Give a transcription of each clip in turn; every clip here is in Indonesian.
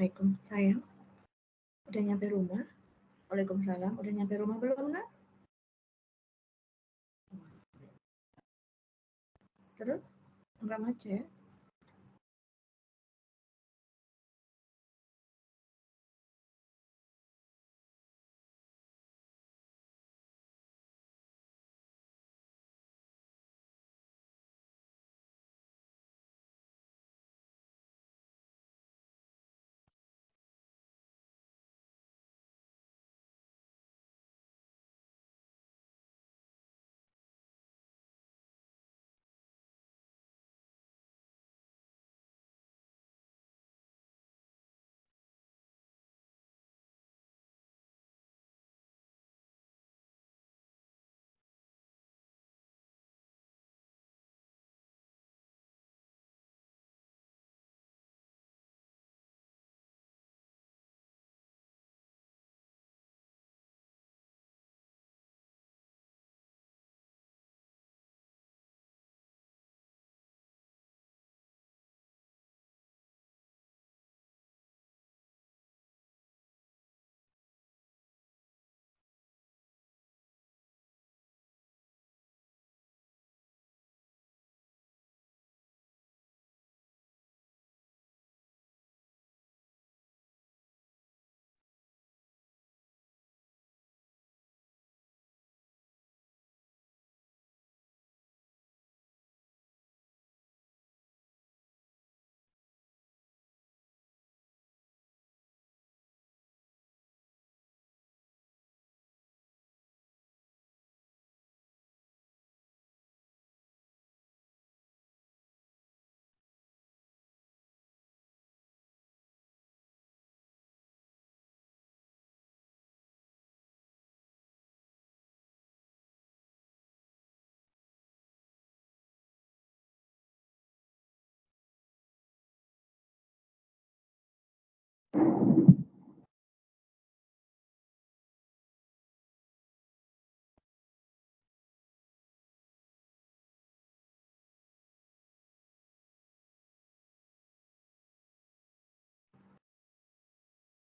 Assalamualaikum, sayang. Udah nyampe rumah? Waalaikumsalam. Udah nyampe rumah belum, Nak? Terus? Enggak macet?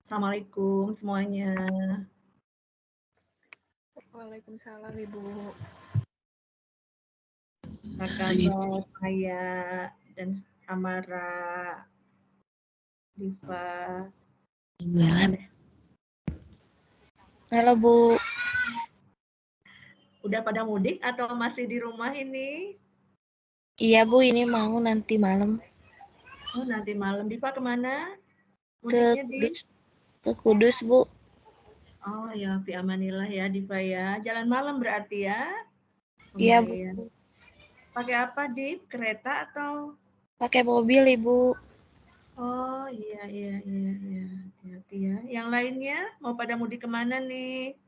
Assalamualaikum semuanya. Waalaikumsalam, Ibu. Apa kabar Maya dan Amara, Diva? Halo Bu. Udah pada mudik atau masih di rumah ini? Iya Bu, ini mau nanti malam. Oh, nanti malam. Diva kemana? Ke Mudiknya Kudus. Ke Kudus Bu. Oh ya, fi amanillah ya Diva ya. Jalan malam berarti ya? Iya Bu. Pakai apa Div? Kereta atau? Pakai mobil Ibu. Oh iya. Hati-hati ya. Yang lainnya mau pada mudik kemana nih?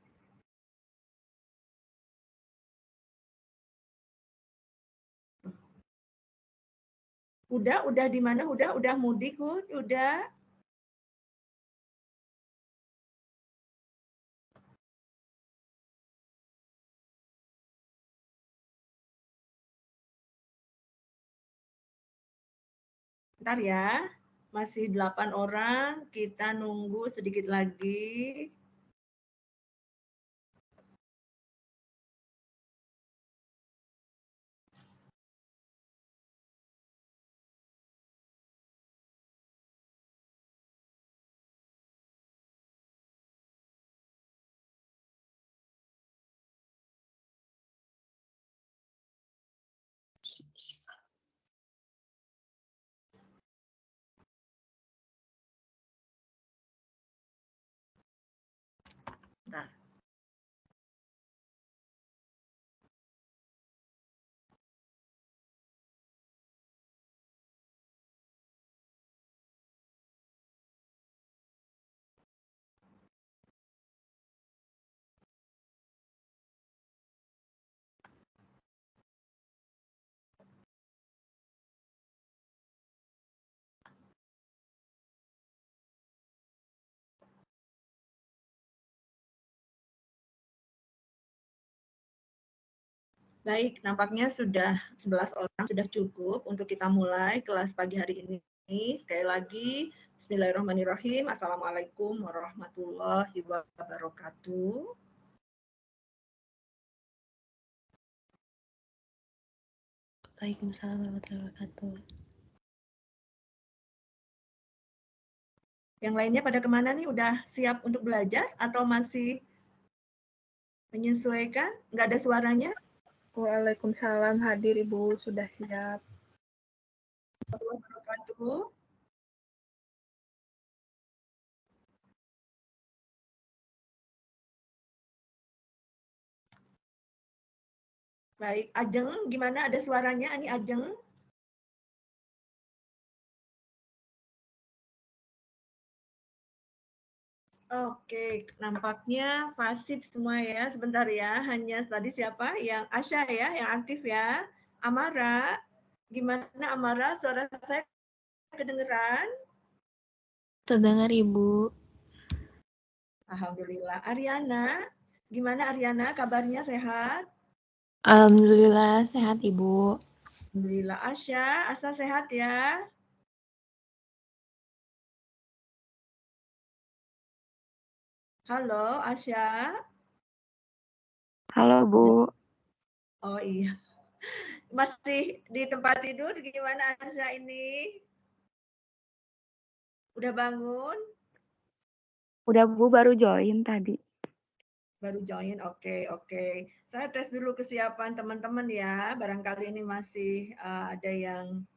Udah di mana? Udah mudik, udah. Bentar ya, masih 8 orang, kita nunggu sedikit lagi. Bentar. Baik, nampaknya sudah 11 orang sudah cukup untuk kita mulai kelas pagi hari ini. Sekali lagi, bismillahirrahmanirrahim. Assalamualaikum warahmatullahi wabarakatuh. Waalaikumsalam warahmatullahi wabarakatuh. Yang lainnya pada kemana nih? Udah siap untuk belajar atau masih menyesuaikan? Nggak ada suaranya? Waalaikumsalam, hadir Ibu, sudah siap. Warahmatullahi wabarakatuh. Baik, Ajeng, gimana? Ada suaranya? Ini Ajeng. Oke, nampaknya pasif semua ya. Sebentar ya, hanya tadi siapa? Yang Asya ya, yang aktif ya. Amara, gimana Amara? Suara saya kedengeran? Terdengar Ibu. Alhamdulillah. Ariana, gimana Ariana? Kabarnya sehat? Alhamdulillah sehat Ibu. Alhamdulillah. Asya, Asa sehat ya? Halo, Asya. Halo Bu. Oh iya. Masih di tempat tidur gimana Asya ini? Udah bangun? Udah Bu, baru join tadi. Baru join, oke. Saya tes dulu kesiapan teman-teman ya. Barangkali ini masih ada yang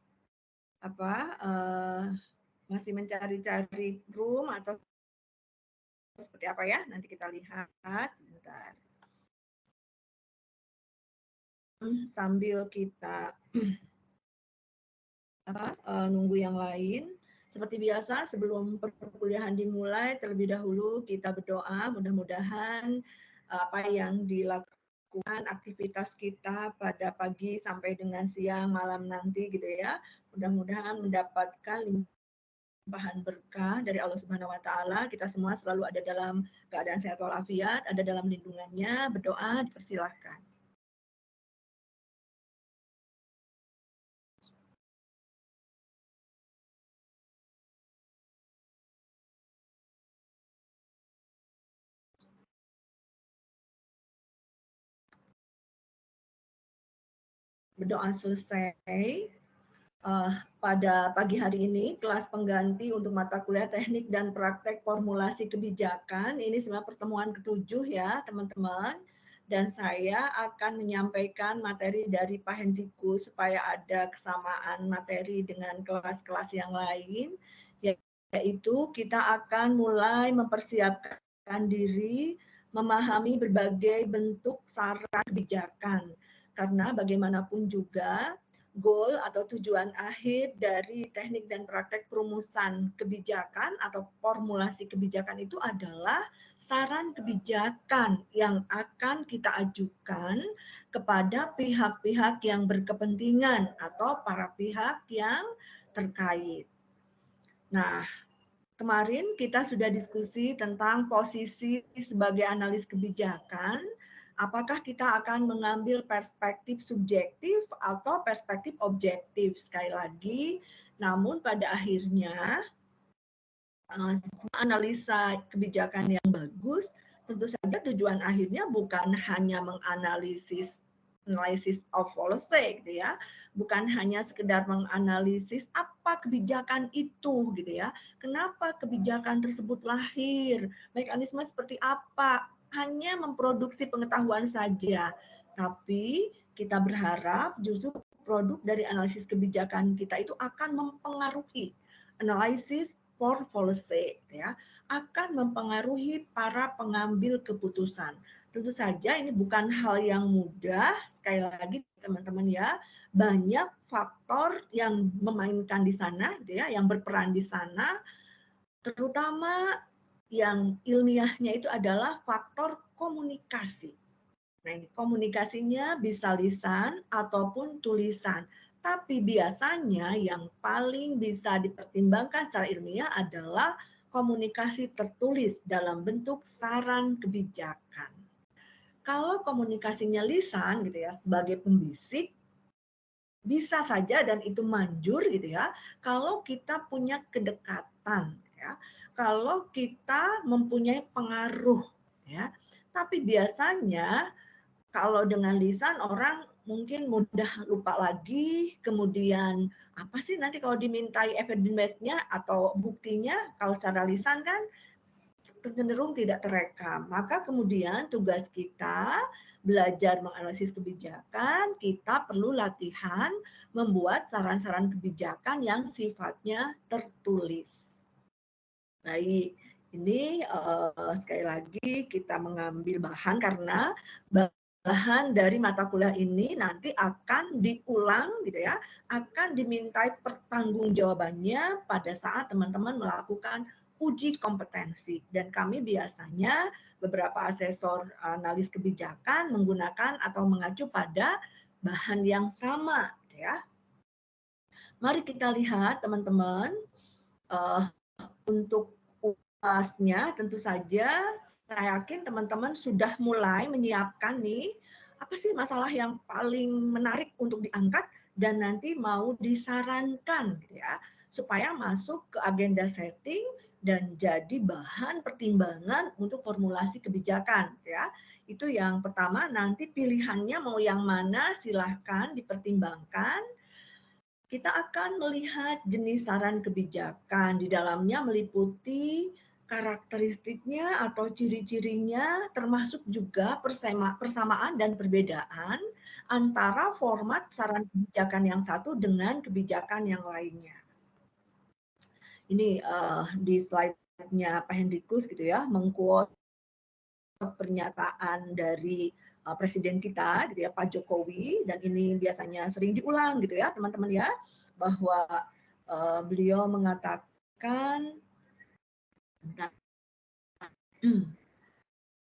masih mencari-cari room atau seperti apa ya? Nanti kita lihat. Sebentar. Sambil kita nunggu yang lain. Seperti biasa, sebelum perkuliahan dimulai, terlebih dahulu kita berdoa, mudah-mudahan apa yang dilakukan aktivitas kita pada pagi sampai dengan siang, malam nanti gitu ya, mudah-mudahan mendapatkan limpahan berkah dari Allah Subhanahu wa taala. Kita semua selalu ada dalam keadaan sehat walafiat, ada dalam lindungannya. Berdoa dipersilahkan. Berdoa selesai. Pada pagi hari ini kelas pengganti untuk mata kuliah teknik dan praktek formulasi kebijakan. Ini sebenarnya pertemuan ke-7 ya teman-teman. Dan saya akan menyampaikan materi dari Pak Hendriku supaya ada kesamaan materi dengan kelas-kelas yang lain. Yaitu kita akan mulai mempersiapkan diri memahami berbagai bentuk saran kebijakan. Karena bagaimanapun juga goal atau tujuan akhir dari teknik dan praktek perumusan kebijakan atau formulasi kebijakan itu adalah saran kebijakan yang akan kita ajukan kepada pihak-pihak yang berkepentingan atau para pihak yang terkait. Nah, kemarin kita sudah diskusi tentang posisi sebagai analis kebijakan. Apakah kita akan mengambil perspektif subjektif atau perspektif objektif? Sekali lagi, namun pada akhirnya analisa kebijakan yang bagus, tentu saja tujuan akhirnya bukan hanya menganalisis of policy gitu ya, bukan hanya sekedar menganalisis apa kebijakan itu gitu ya, kenapa kebijakan tersebut lahir, mekanisme seperti apa, hanya memproduksi pengetahuan saja, tapi kita berharap justru produk dari analisis kebijakan kita itu akan mempengaruhi analisis for policy ya, akan mempengaruhi para pengambil keputusan. Tentu saja ini bukan hal yang mudah, sekali lagi teman-teman ya, banyak faktor yang memainkan di sana gitu ya, yang berperan di sana, terutama yang ilmiahnya itu adalah faktor komunikasi. Nah, ini komunikasinya bisa lisan ataupun tulisan. Tapi biasanya yang paling bisa dipertimbangkan secara ilmiah adalah komunikasi tertulis dalam bentuk saran kebijakan. Kalau komunikasinya lisan gitu ya sebagai pembisik, bisa saja dan itu manjur gitu ya, kalau kita punya kedekatan ya, kalau kita mempunyai pengaruh ya. Tapi biasanya kalau dengan lisan orang mungkin mudah lupa lagi, kemudian apa sih nanti kalau dimintai evidence-nya atau buktinya, kalau secara lisan kan cenderung tidak terekam. Maka kemudian tugas kita belajar menganalisis kebijakan, kita perlu latihan membuat saran-saran kebijakan yang sifatnya tertulis. Baik, ini sekali lagi kita mengambil bahan karena bahan dari mata kuliah ini nanti akan diulang gitu ya, akan dimintai pertanggungjawabannya pada saat teman-teman melakukan uji kompetensi. Dan kami biasanya beberapa asesor analis kebijakan menggunakan atau mengacu pada bahan yang sama gitu ya. Mari kita lihat teman-teman, untuk UASnya tentu saja saya yakin teman-teman sudah mulai menyiapkan nih, apa sih masalah yang paling menarik untuk diangkat dan nanti mau disarankan gitu ya, supaya masuk ke agenda setting dan jadi bahan pertimbangan untuk formulasi kebijakan ya. Itu yang pertama, nanti pilihannya mau yang mana silahkan dipertimbangkan. Kita akan melihat jenis saran kebijakan. Di dalamnya meliputi karakteristiknya atau ciri-cirinya, termasuk juga persamaan dan perbedaan antara format saran kebijakan yang satu dengan kebijakan yang lainnya. Ini di slide-nya Pak Hendrikus gitu ya, mengquote pernyataan dari presiden kita gitu ya, Pak Jokowi, dan ini biasanya sering diulang gitu ya teman-teman ya, bahwa beliau mengatakan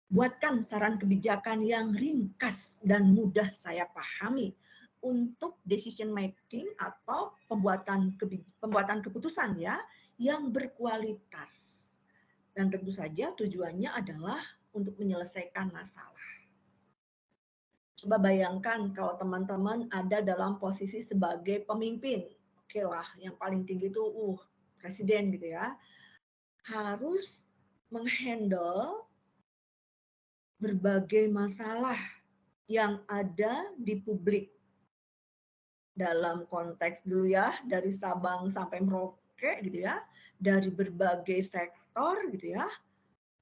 buatkan saran kebijakan yang ringkas dan mudah saya pahami untuk decision making atau pembuatan keputusan ya yang berkualitas. Dan tentu saja tujuannya adalah untuk menyelesaikan masalah. Coba bayangkan kalau teman-teman ada dalam posisi sebagai pemimpin. Oke lah, yang paling tinggi itu presiden gitu ya. Harus menghandle berbagai masalah yang ada di publik. Dalam konteks dulu ya, dari Sabang sampai Merauke gitu ya, dari berbagai sektor gitu ya,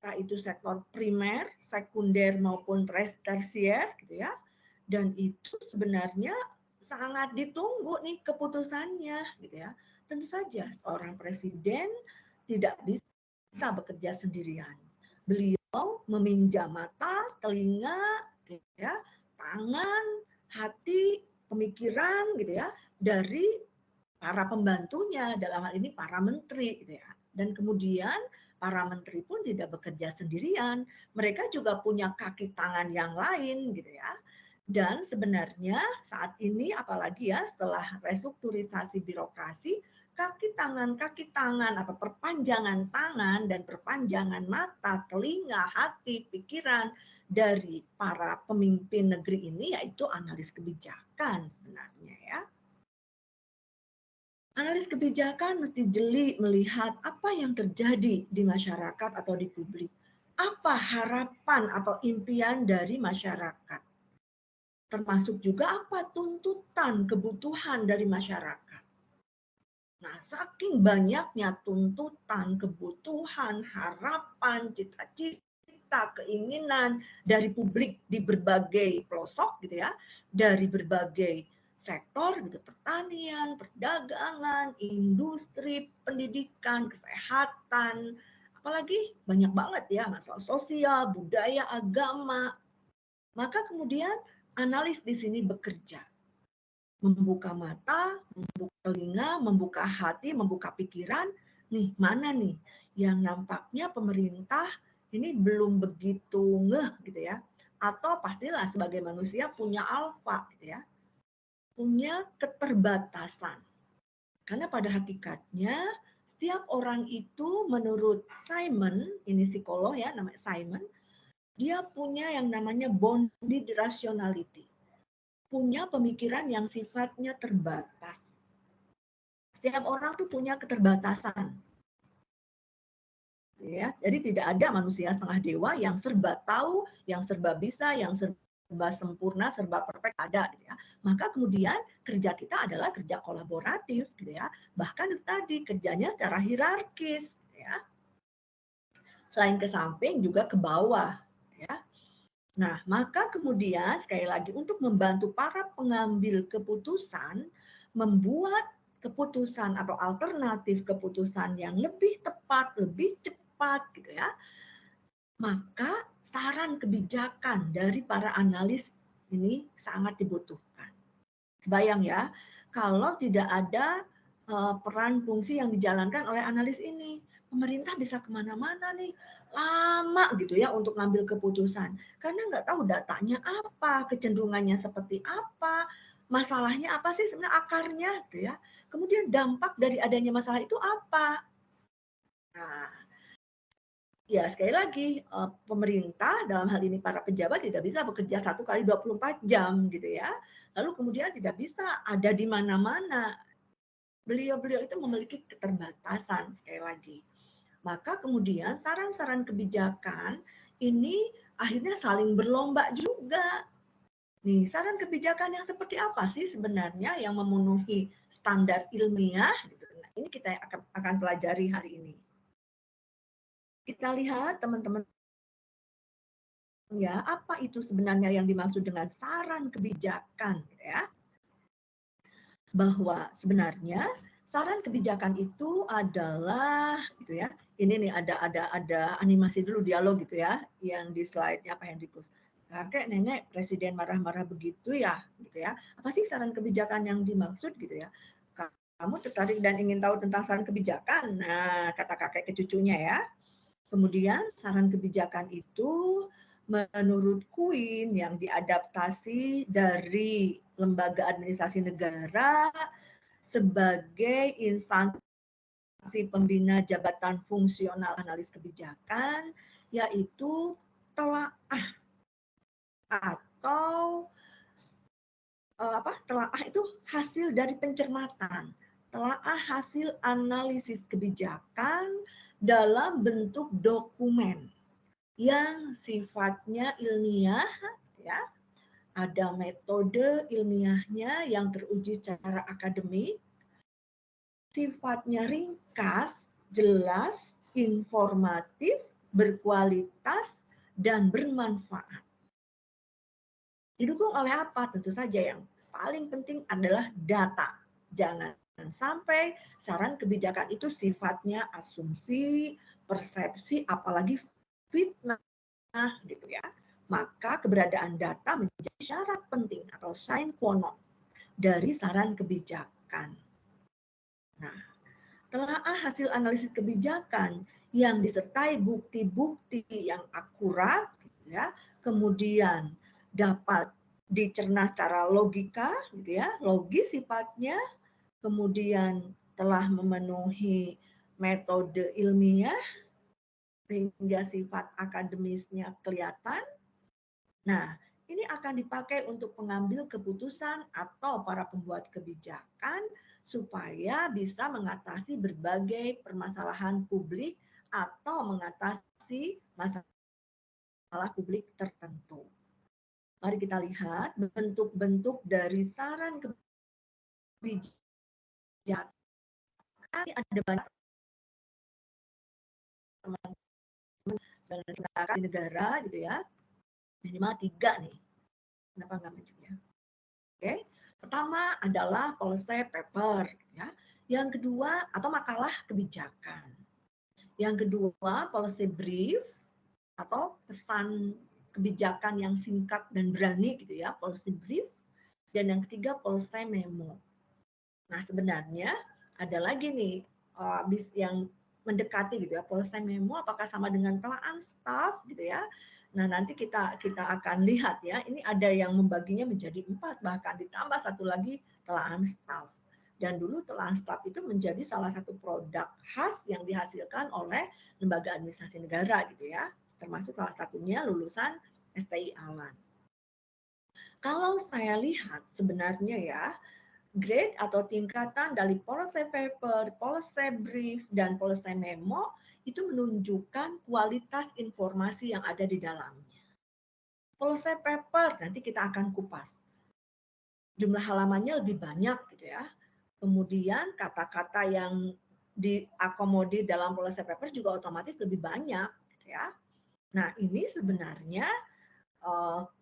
entah itu sektor primer, sekunder maupun tersier gitu ya. Dan itu sebenarnya sangat ditunggu nih keputusannya gitu ya. Tentu saja seorang presiden tidak bisa bekerja sendirian. Beliau meminjam mata, telinga, gitu ya, tangan, hati, pemikiran gitu ya dari para pembantunya, dalam hal ini para menteri gitu ya. Dan kemudian para menteri pun tidak bekerja sendirian, mereka juga punya kaki tangan yang lain gitu ya. Dan sebenarnya saat ini apalagi ya setelah restrukturisasi birokrasi, kaki tangan atau perpanjangan tangan dan perpanjangan mata, telinga, hati, pikiran dari para pemimpin negeri ini yaitu analis kebijakan sebenarnya ya. Analis kebijakan mesti jeli melihat apa yang terjadi di masyarakat atau di publik. Apa harapan atau impian dari masyarakat. Termasuk juga apa tuntutan, kebutuhan dari masyarakat. Nah, saking banyaknya tuntutan, kebutuhan, harapan, cita-cita, keinginan dari publik di berbagai pelosok gitu ya, dari berbagai sektor gitu, pertanian, perdagangan, industri, pendidikan, kesehatan, apalagi banyak banget ya masalah sosial, budaya, agama. Maka kemudian analis di sini bekerja, membuka mata, membuka telinga, membuka hati, membuka pikiran. Nih mana nih yang nampaknya pemerintah ini belum begitu ngeh gitu ya, atau pastilah sebagai manusia punya alfa gitu ya, punya keterbatasan. Karena pada hakikatnya setiap orang itu menurut Simon, ini psikolog ya namanya Simon, dia punya yang namanya bounded rationality. punya pemikiran yang sifatnya terbatas. Setiap orang tuh punya keterbatasan. Ya, jadi tidak ada manusia setengah dewa yang serba tahu, yang serba bisa, yang serba sempurna, serba perfect ada gitu ya. Maka kemudian kerja kita adalah kerja kolaboratif gitu ya. Bahkan itu tadi kerjanya secara hierarkis ya. Selain ke samping juga ke bawah ya. Nah, maka kemudian sekali lagi untuk membantu para pengambil keputusan membuat keputusan atau alternatif keputusan yang lebih tepat, lebih cepat gitu ya. Maka saran kebijakan dari para analis ini sangat dibutuhkan. Bayang ya, kalau tidak ada peran fungsi yang dijalankan oleh analis ini, pemerintah bisa kemana-mana nih, lama gitu ya untuk ngambil keputusan. Karena nggak tahu datanya apa, kecenderungannya seperti apa, masalahnya apa sih sebenarnya akarnya gitu ya. Kemudian dampak dari adanya masalah itu apa. Nah, ya sekali lagi pemerintah dalam hal ini para pejabat tidak bisa bekerja 1 kali 24 jam gitu ya. Lalu kemudian tidak bisa ada di mana-mana. Beliau-beliau itu memiliki keterbatasan sekali lagi. Maka kemudian saran-saran kebijakan ini akhirnya saling berlomba juga. Nih, saran kebijakan yang seperti apa sih sebenarnya yang memenuhi standar ilmiah gitu. Nah, ini kita akan pelajari hari ini. Kita lihat teman-teman ya, apa itu sebenarnya yang dimaksud dengan saran kebijakan gitu ya. Bahwa sebenarnya saran kebijakan itu adalah gitu ya. Ini nih ada animasi dulu dialog gitu ya, yang di slide-nya Pak Hendrikus. Kakek nenek presiden marah-marah begitu ya gitu ya. Apa sih saran kebijakan yang dimaksud gitu ya? Kamu tertarik dan ingin tahu tentang saran kebijakan? Nah, kata kakek ke cucunya ya. Kemudian saran kebijakan itu menurut Queen yang diadaptasi dari lembaga administrasi negara sebagai instansi pembina jabatan fungsional analis kebijakan, yaitu telaah atau telaah itu hasil dari pencermatan, telaah hasil analisis kebijakan dalam bentuk dokumen yang sifatnya ilmiah ya. Ada metode ilmiahnya yang teruji secara akademik, sifatnya ringkas, jelas, informatif, berkualitas, dan bermanfaat. Didukung oleh apa? Tentu saja yang paling penting adalah data. Jangan sampai saran kebijakan itu sifatnya asumsi, persepsi, apalagi fitnah gitu ya. Maka keberadaan data menjadi syarat penting atau sine qua non dari saran kebijakan. Nah, telaah hasil analisis kebijakan yang disertai bukti-bukti yang akurat, gitu ya, kemudian dapat dicerna secara logika, gitu ya, logis sifatnya, kemudian telah memenuhi metode ilmiah sehingga sifat akademisnya kelihatan. Nah, ini akan dipakai untuk pengambil keputusan atau para pembuat kebijakan supaya bisa mengatasi berbagai permasalahan publik atau mengatasi masalah publik tertentu. Mari kita lihat bentuk-bentuk dari saran kebijakan. Ini ada banyak teman-teman di negara gitu ya. Minimal 3 nih. Kenapa nggak maju ya? Oke. Pertama adalah policy paper ya. Yang kedua atau makalah kebijakan. Yang kedua policy brief atau pesan kebijakan yang singkat dan berani gitu ya, policy brief. Dan yang ketiga policy memo. Nah, sebenarnya ada lagi nih yang mendekati gitu ya, policy memo apakah sama dengan telaah staff gitu ya. Nah, nanti kita akan lihat ya, ini ada yang membaginya menjadi 4, bahkan ditambah satu lagi telaah staff. Dan dulu telaah staff itu menjadi salah satu produk khas yang dihasilkan oleh lembaga administrasi negara gitu ya, termasuk salah satunya lulusan STI Alan. Kalau saya lihat sebenarnya ya, grade atau tingkatan dari policy paper, policy brief, dan policy memo itu menunjukkan kualitas informasi yang ada di dalamnya. Policy paper nanti kita akan kupas. Jumlah halamannya lebih banyak gitu ya. Kemudian kata-kata yang diakomodir dalam policy paper juga otomatis lebih banyak gitu ya. Nah, ini sebenarnya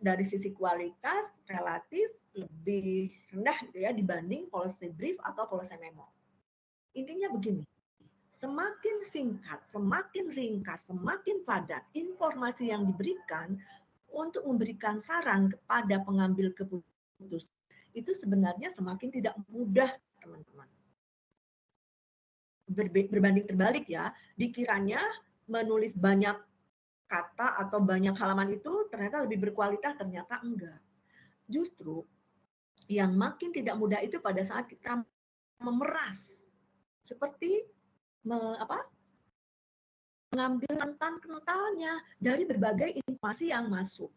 dari sisi kualitas relatif lebih rendah gitu ya dibanding policy brief atau policy memo. Intinya begini, semakin singkat, semakin ringkas, semakin padat informasi yang diberikan untuk memberikan saran kepada pengambil keputusan itu sebenarnya semakin tidak mudah, teman-teman. Berbanding terbalik ya, dikiranya menulis banyak kata atau banyak halaman itu ternyata lebih berkualitas, ternyata enggak. Justru yang makin tidak mudah itu pada saat kita memeras, seperti mengambil rentan kentalnya dari berbagai informasi yang masuk.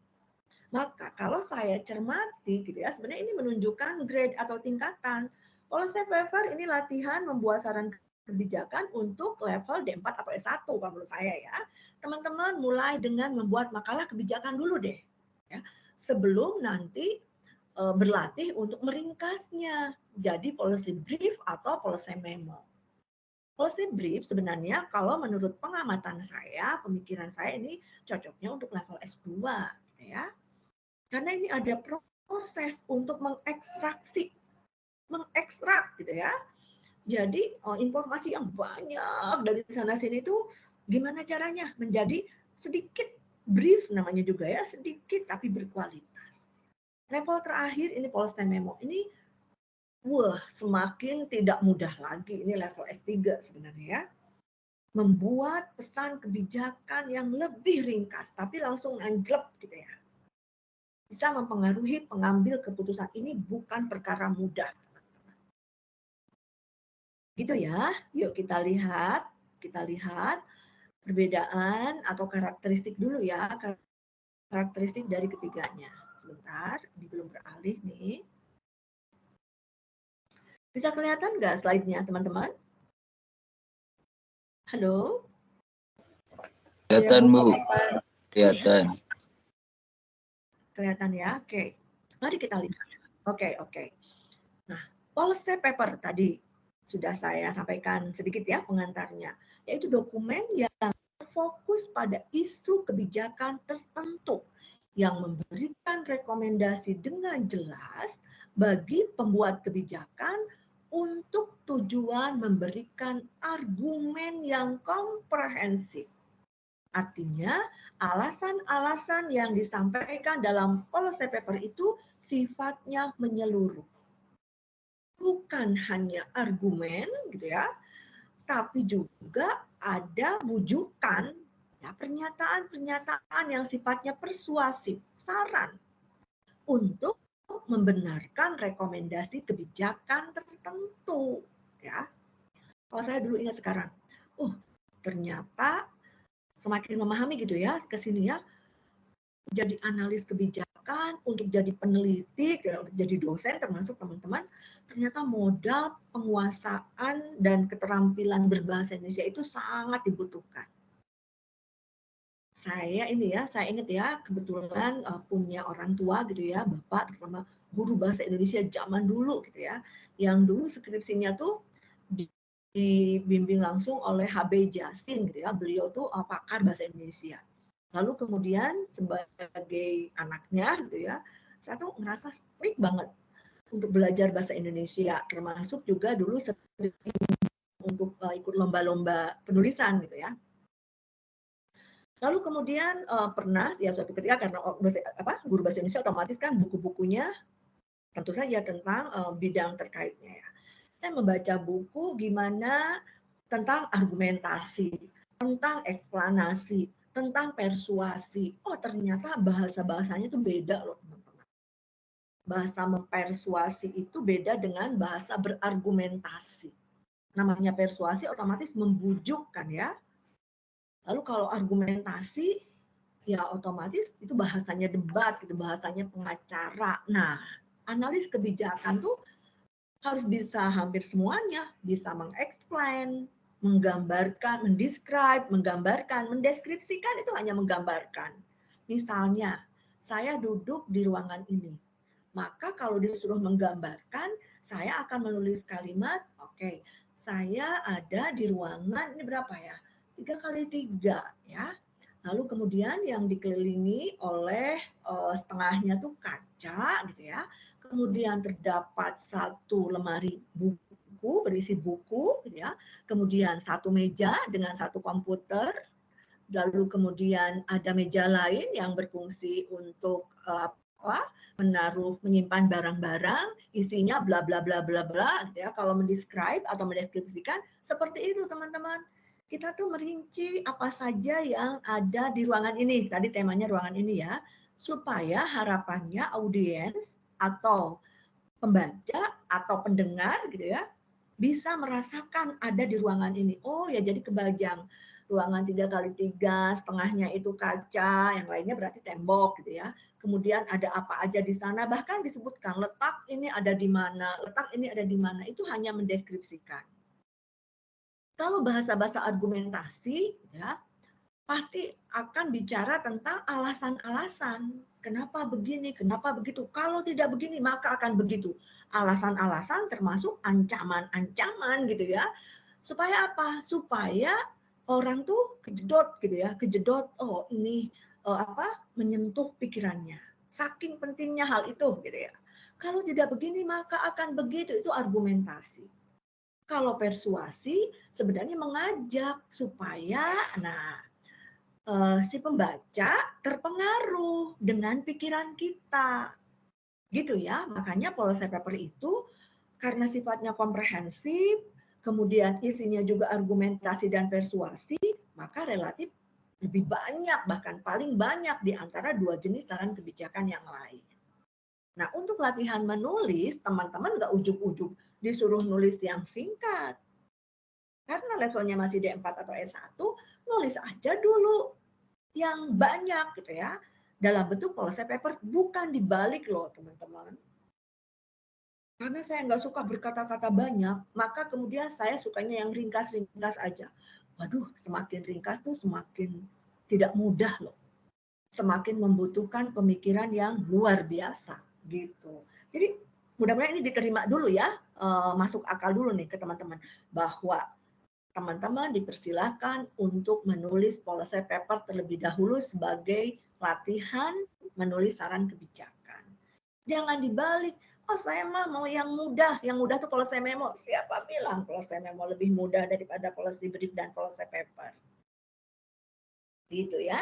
Maka kalau saya cermati gitu ya, sebenarnya ini menunjukkan grade atau tingkatan. Policy paper ini latihan membuat saran kebijakan untuk level D4 atau S1 kalau menurut saya ya. Teman-teman mulai dengan membuat makalah kebijakan dulu deh. Ya, sebelum nanti berlatih untuk meringkasnya jadi policy brief atau policy memo. Policy brief sebenarnya kalau menurut pengamatan saya, pemikiran saya ini cocoknya untuk level S2 gitu ya. Karena ini ada proses untuk mengekstrak gitu ya. Jadi informasi yang banyak dari sana sini itu gimana caranya menjadi sedikit brief namanya juga ya, sedikit tapi berkualitas. Level terakhir ini policy memo. Ini semakin tidak mudah lagi. Ini level S3 sebenarnya ya. Membuat pesan kebijakan yang lebih ringkas tapi langsung anjlok gitu ya. Bisa mempengaruhi pengambil keputusan. Ini bukan perkara mudah. Gitu ya. Yuk kita lihat perbedaan atau karakteristik dulu ya. Karakteristik dari ketiganya. Sebentar, ini belum beralih nih. Bisa kelihatan nggak slide-nya, teman-teman? Halo? Kelihatan, Bu. Kelihatan. Kelihatan ya? Oke. Mari kita lihat. Oke. Nah, policy paper tadi sudah saya sampaikan sedikit ya pengantarnya, yaitu dokumen yang fokus pada isu kebijakan tertentu yang memberikan rekomendasi dengan jelas bagi pembuat kebijakan untuk tujuan memberikan argumen yang komprehensif. Artinya, alasan-alasan yang disampaikan dalam policy paper itu sifatnya menyeluruh. Bukan hanya argumen gitu ya, tapi juga ada bujukan, ya, pernyataan-pernyataan yang sifatnya persuasif, saran untuk membenarkan rekomendasi kebijakan tertentu. Ya, kalau saya dulu ingat sekarang, ternyata semakin memahami gitu ya ke sini ya, jadi analis kebijakan, untuk jadi peneliti, untuk jadi dosen termasuk teman-teman, ternyata modal penguasaan dan keterampilan berbahasa Indonesia itu sangat dibutuhkan. Saya ingat ya, kebetulan punya orang tua gitu ya, bapak terutama guru bahasa Indonesia zaman dulu gitu ya, yang dulu skripsinya tuh dibimbing langsung oleh HB Jasin gitu ya, beliau tuh pakar bahasa Indonesia. Lalu kemudian sebagai anaknya gitu ya, saya tuh ngerasa strict banget untuk belajar bahasa Indonesia, termasuk juga dulu sering untuk ikut lomba-lomba penulisan gitu ya. Lalu kemudian pernah ya suatu ketika karena guru bahasa Indonesia otomatis kan buku-bukunya tentu saja tentang bidang terkaitnya ya. Saya membaca buku gimana tentang argumentasi, tentang eksplanasi, tentang persuasi. Oh, ternyata bahasa-bahasanya itu beda loh, teman-teman. Bahasa mempersuasi itu beda dengan bahasa berargumentasi. Namanya persuasi otomatis membujuk kan ya. Lalu kalau argumentasi ya otomatis itu bahasanya debat, gitu, bahasanya pengacara. Nah, analis kebijakan tuh harus bisa hampir semuanya, bisa mengexplain, menggambarkan, mendescribe, menggambarkan, mendeskripsikan itu hanya menggambarkan. Misalnya, saya duduk di ruangan ini, maka kalau disuruh menggambarkan, saya akan menulis kalimat, oke, saya ada di ruangan, ini berapa ya? 3x3 ya. Lalu kemudian yang dikelilingi oleh setengahnya tuh kaca gitu ya. Kemudian terdapat satu lemari buku berisi buku gitu ya. Kemudian satu meja dengan satu komputer. Lalu kemudian ada meja lain yang berfungsi untuk menyimpan barang-barang, isinya bla bla bla bla bla gitu ya. Kalau mendescribe atau mendeskripsikan seperti itu teman-teman. Kita tuh merinci apa saja yang ada di ruangan ini. Tadi temanya ruangan ini ya. Supaya harapannya audiens atau pembaca atau pendengar gitu ya bisa merasakan ada di ruangan ini. Oh ya, jadi kebayang ruangan 3x3, setengahnya itu kaca, yang lainnya berarti tembok gitu ya. Kemudian ada apa aja di sana, bahkan disebutkan letak ini ada di mana, letak ini ada di mana, itu hanya mendeskripsikan. Kalau bahasa-bahasa argumentasi ya pasti akan bicara tentang alasan-alasan. Kenapa begini, kenapa begitu. Kalau tidak begini, maka akan begitu. Alasan-alasan termasuk ancaman-ancaman gitu ya. Supaya apa? Supaya orang tuh kejedot gitu ya. Kejedot, oh ini menyentuh pikirannya. Saking pentingnya hal itu gitu ya. Kalau tidak begini, maka akan begitu. Itu argumentasi. Kalau persuasi sebenarnya mengajak supaya, si pembaca terpengaruh dengan pikiran kita. Gitu ya, makanya policy paper itu karena sifatnya komprehensif, kemudian isinya juga argumentasi dan persuasi, maka relatif lebih banyak, bahkan paling banyak di antara dua jenis saran kebijakan yang lain. Nah, untuk latihan menulis, teman-teman nggak ujug-ujug disuruh nulis yang singkat. Karena levelnya masih D4 atau S1, nulis aja dulu yang banyak gitu ya. Dalam bentuk policy paper, bukan dibalik loh teman-teman. Karena saya nggak suka berkata-kata banyak, maka kemudian saya sukanya yang ringkas-ringkas aja. Waduh, semakin ringkas tuh semakin tidak mudah loh. Semakin membutuhkan pemikiran yang luar biasa gitu. Jadi mudah-mudahan ini diterima dulu ya, masuk akal dulu nih ke teman-teman bahwa teman-teman dipersilakan untuk menulis policy paper terlebih dahulu sebagai latihan menulis saran kebijakan. Jangan dibalik, oh saya mah mau yang mudah tuh policy memo. Siapa bilang policy memo lebih mudah daripada policy brief dan policy paper? Gitu ya.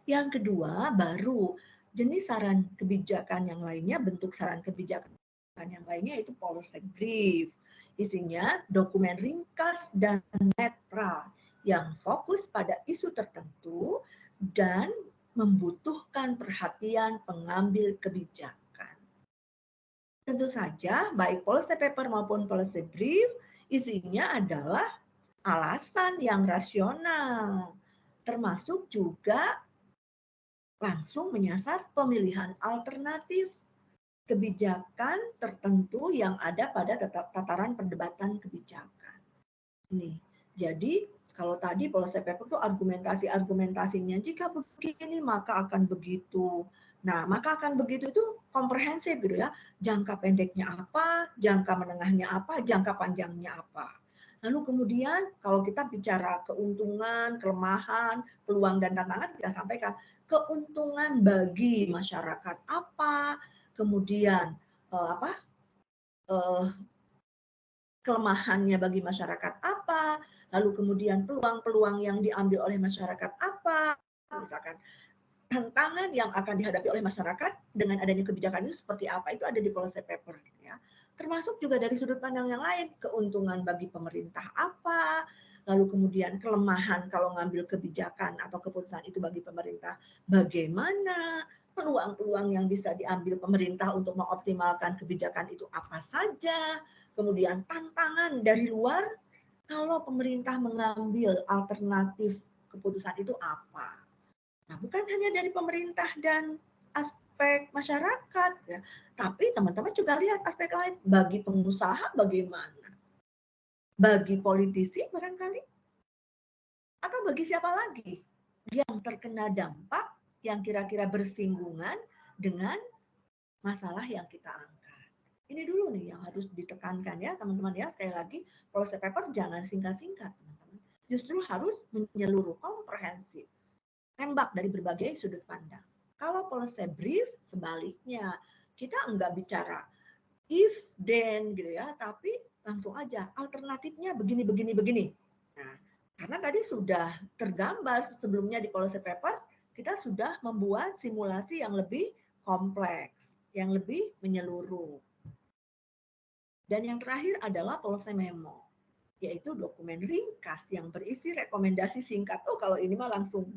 Yang kedua, baru jenis saran kebijakan yang lainnya, bentuk saran kebijakan yang lainnya itu policy brief. Isinya dokumen ringkas dan netral yang fokus pada isu tertentu dan membutuhkan perhatian pengambil kebijakan. Tentu saja, baik policy paper maupun policy brief, isinya adalah alasan yang rasional, termasuk juga langsung menyasar pemilihan alternatif kebijakan tertentu yang ada pada tataran perdebatan kebijakan. Nih, jadi kalau tadi policy paper itu argumentasinya jika begini maka akan begitu. Nah, maka akan begitu itu komprehensif gitu ya. Jangka pendeknya apa, jangka menengahnya apa, jangka panjangnya apa. Lalu kemudian kalau kita bicara keuntungan, kelemahan, peluang dan tantangan, kita sampaikan keuntungan bagi masyarakat apa, kemudian kelemahannya bagi masyarakat apa, lalu kemudian peluang-peluang yang diambil oleh masyarakat apa, misalkan tantangan yang akan dihadapi oleh masyarakat dengan adanya kebijakan itu seperti apa, itu ada di policy paper ya. Termasuk juga dari sudut pandang yang lain, keuntungan bagi pemerintah apa, lalu kemudian kelemahan kalau ngambil kebijakan atau keputusan itu bagi pemerintah bagaimana, peluang-peluang yang bisa diambil pemerintah untuk mengoptimalkan kebijakan itu apa saja, kemudian tantangan dari luar kalau pemerintah mengambil alternatif keputusan itu apa. Nah, bukan hanya dari pemerintah dan aspek masyarakat, ya, tapi teman-teman juga lihat aspek lain. Bagi pengusaha bagaimana? Bagi politisi barangkali? Atau bagi siapa lagi yang terkena dampak yang kira-kira bersinggungan dengan masalah yang kita angkat. Ini dulu nih yang harus ditekankan ya teman-teman ya. Sekali lagi, policy paper jangan singkat-singkat teman-teman. Justru harus menyeluruh, komprehensif. Tembak dari berbagai sudut pandang. Kalau policy brief sebaliknya, kita enggak bicara if, then gitu ya, tapi langsung aja alternatifnya begini, begini, begini. Nah, karena tadi sudah tergambar sebelumnya di policy paper, kita sudah membuat simulasi yang lebih kompleks, yang lebih menyeluruh. Dan yang terakhir adalah policy memo, yaitu dokumen ringkas yang berisi rekomendasi singkat. Oh, kalau ini mah langsung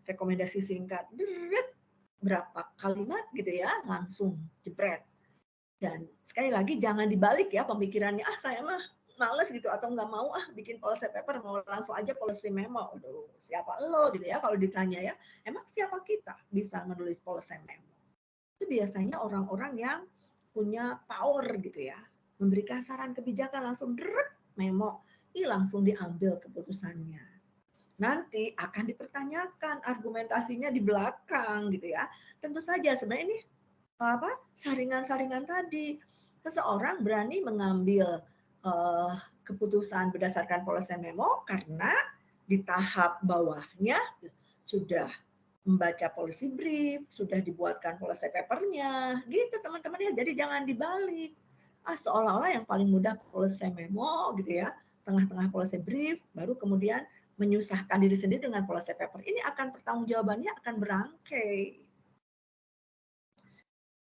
rekomendasi singkat. Berapa kalimat gitu ya, langsung jebret. Dan sekali lagi jangan dibalik ya pemikirannya, saya mah males gitu atau nggak mau bikin policy paper, mau langsung aja policy memo. Aduh, siapa lo gitu ya kalau ditanya ya, emang siapa kita bisa menulis policy memo? Itu biasanya orang-orang yang punya power gitu ya, memberikan saran kebijakan langsung memo, langsung diambil keputusannya. Nanti akan dipertanyakan argumentasinya di belakang gitu ya. Tentu saja sebenarnya ini saringan-saringan tadi. Seseorang berani mengambil keputusan berdasarkan policy memo karena di tahap bawahnya sudah membaca policy brief, sudah dibuatkan policy papernya, gitu teman-teman ya. Jadi jangan dibalik. Seolah-olah yang paling mudah policy memo gitu ya, tengah-tengah policy brief, baru kemudian menyusahkan diri sendiri dengan policy paper. Ini akan pertanggungjawabannya akan berangkai.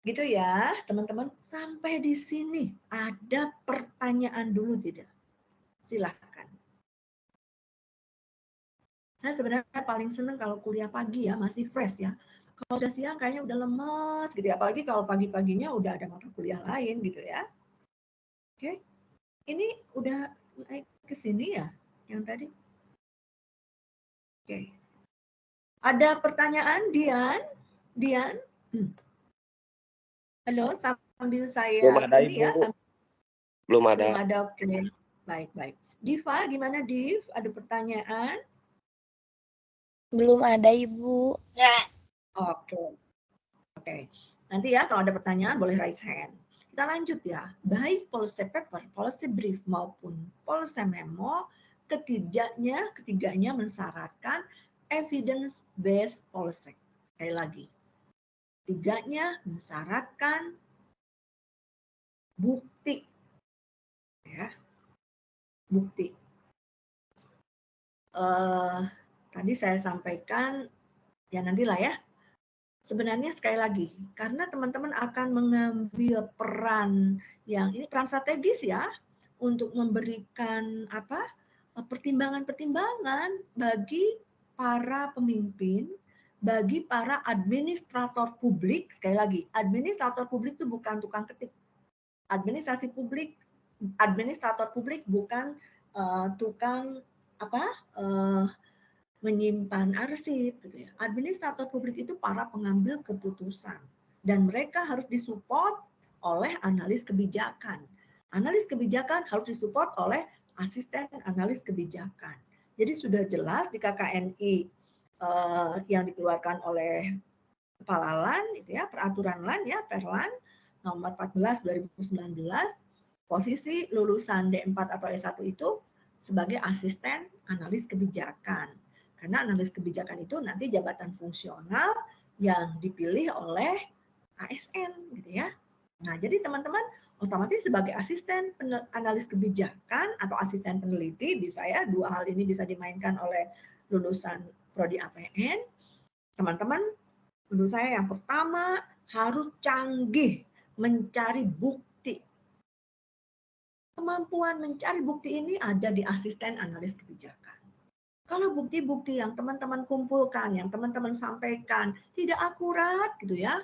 Gitu ya, teman-teman. Sampai di sini ada pertanyaan dulu tidak? Silahkan. Saya sebenarnya paling senang kalau kuliah pagi ya, masih fresh ya. Kalau udah siang kayaknya udah lemes gitu ya. Apalagi kalau pagi-paginya udah ada mata kuliah lain gitu ya. Oke. Ini udah naik ke sini ya yang tadi? Oke. Ada pertanyaan, Dian? Dian? Halo, sambil saya belum ada, ini Ibu. ya. Belum ada. Belum ada, oke. Baik. Diva, gimana Div? Ada pertanyaan? Belum ada, Ibu. Oke. Nanti ya kalau ada pertanyaan boleh raise hand. Kita lanjut ya. Baik policy paper, policy brief maupun policy memo, ketiganya mensyaratkan evidence based policy. Sekali lagi. Ketiganya mensyaratkan bukti. Ya. Bukti. Tadi saya sampaikan ya nantilah ya. Sebenarnya sekali lagi, karena teman-teman akan mengambil peran yang ini peran strategis ya untuk memberikan pertimbangan-pertimbangan bagi para pemimpin, bagi para administrator publik. Sekali lagi, administrator publik itu bukan tukang ketik. Administrator publik bukan tukang menyimpan arsip gitu ya. Administrator publik itu para pengambil keputusan dan mereka harus disupport oleh analis kebijakan. Analis kebijakan harus disupport oleh asisten analis kebijakan. Jadi sudah jelas di KKNI yang dikeluarkan oleh Kepala LAN itu ya, peraturan LAN ya, Perlan nomor 14 2019, posisi lulusan D4 atau S1 itu sebagai asisten analis kebijakan. Karena analis kebijakan itu nanti jabatan fungsional yang dipilih oleh ASN gitu ya. Nah, jadi teman-teman otomatis sebagai asisten analis kebijakan atau asisten peneliti bisa ya, dua hal ini bisa dimainkan oleh lulusan prodi APN. Teman-teman, menurut saya yang pertama harus canggih mencari bukti. Kemampuan mencari bukti ini ada di asisten analis kebijakan. Kalau bukti-bukti yang teman-teman kumpulkan, yang teman-teman sampaikan tidak akurat gitu ya,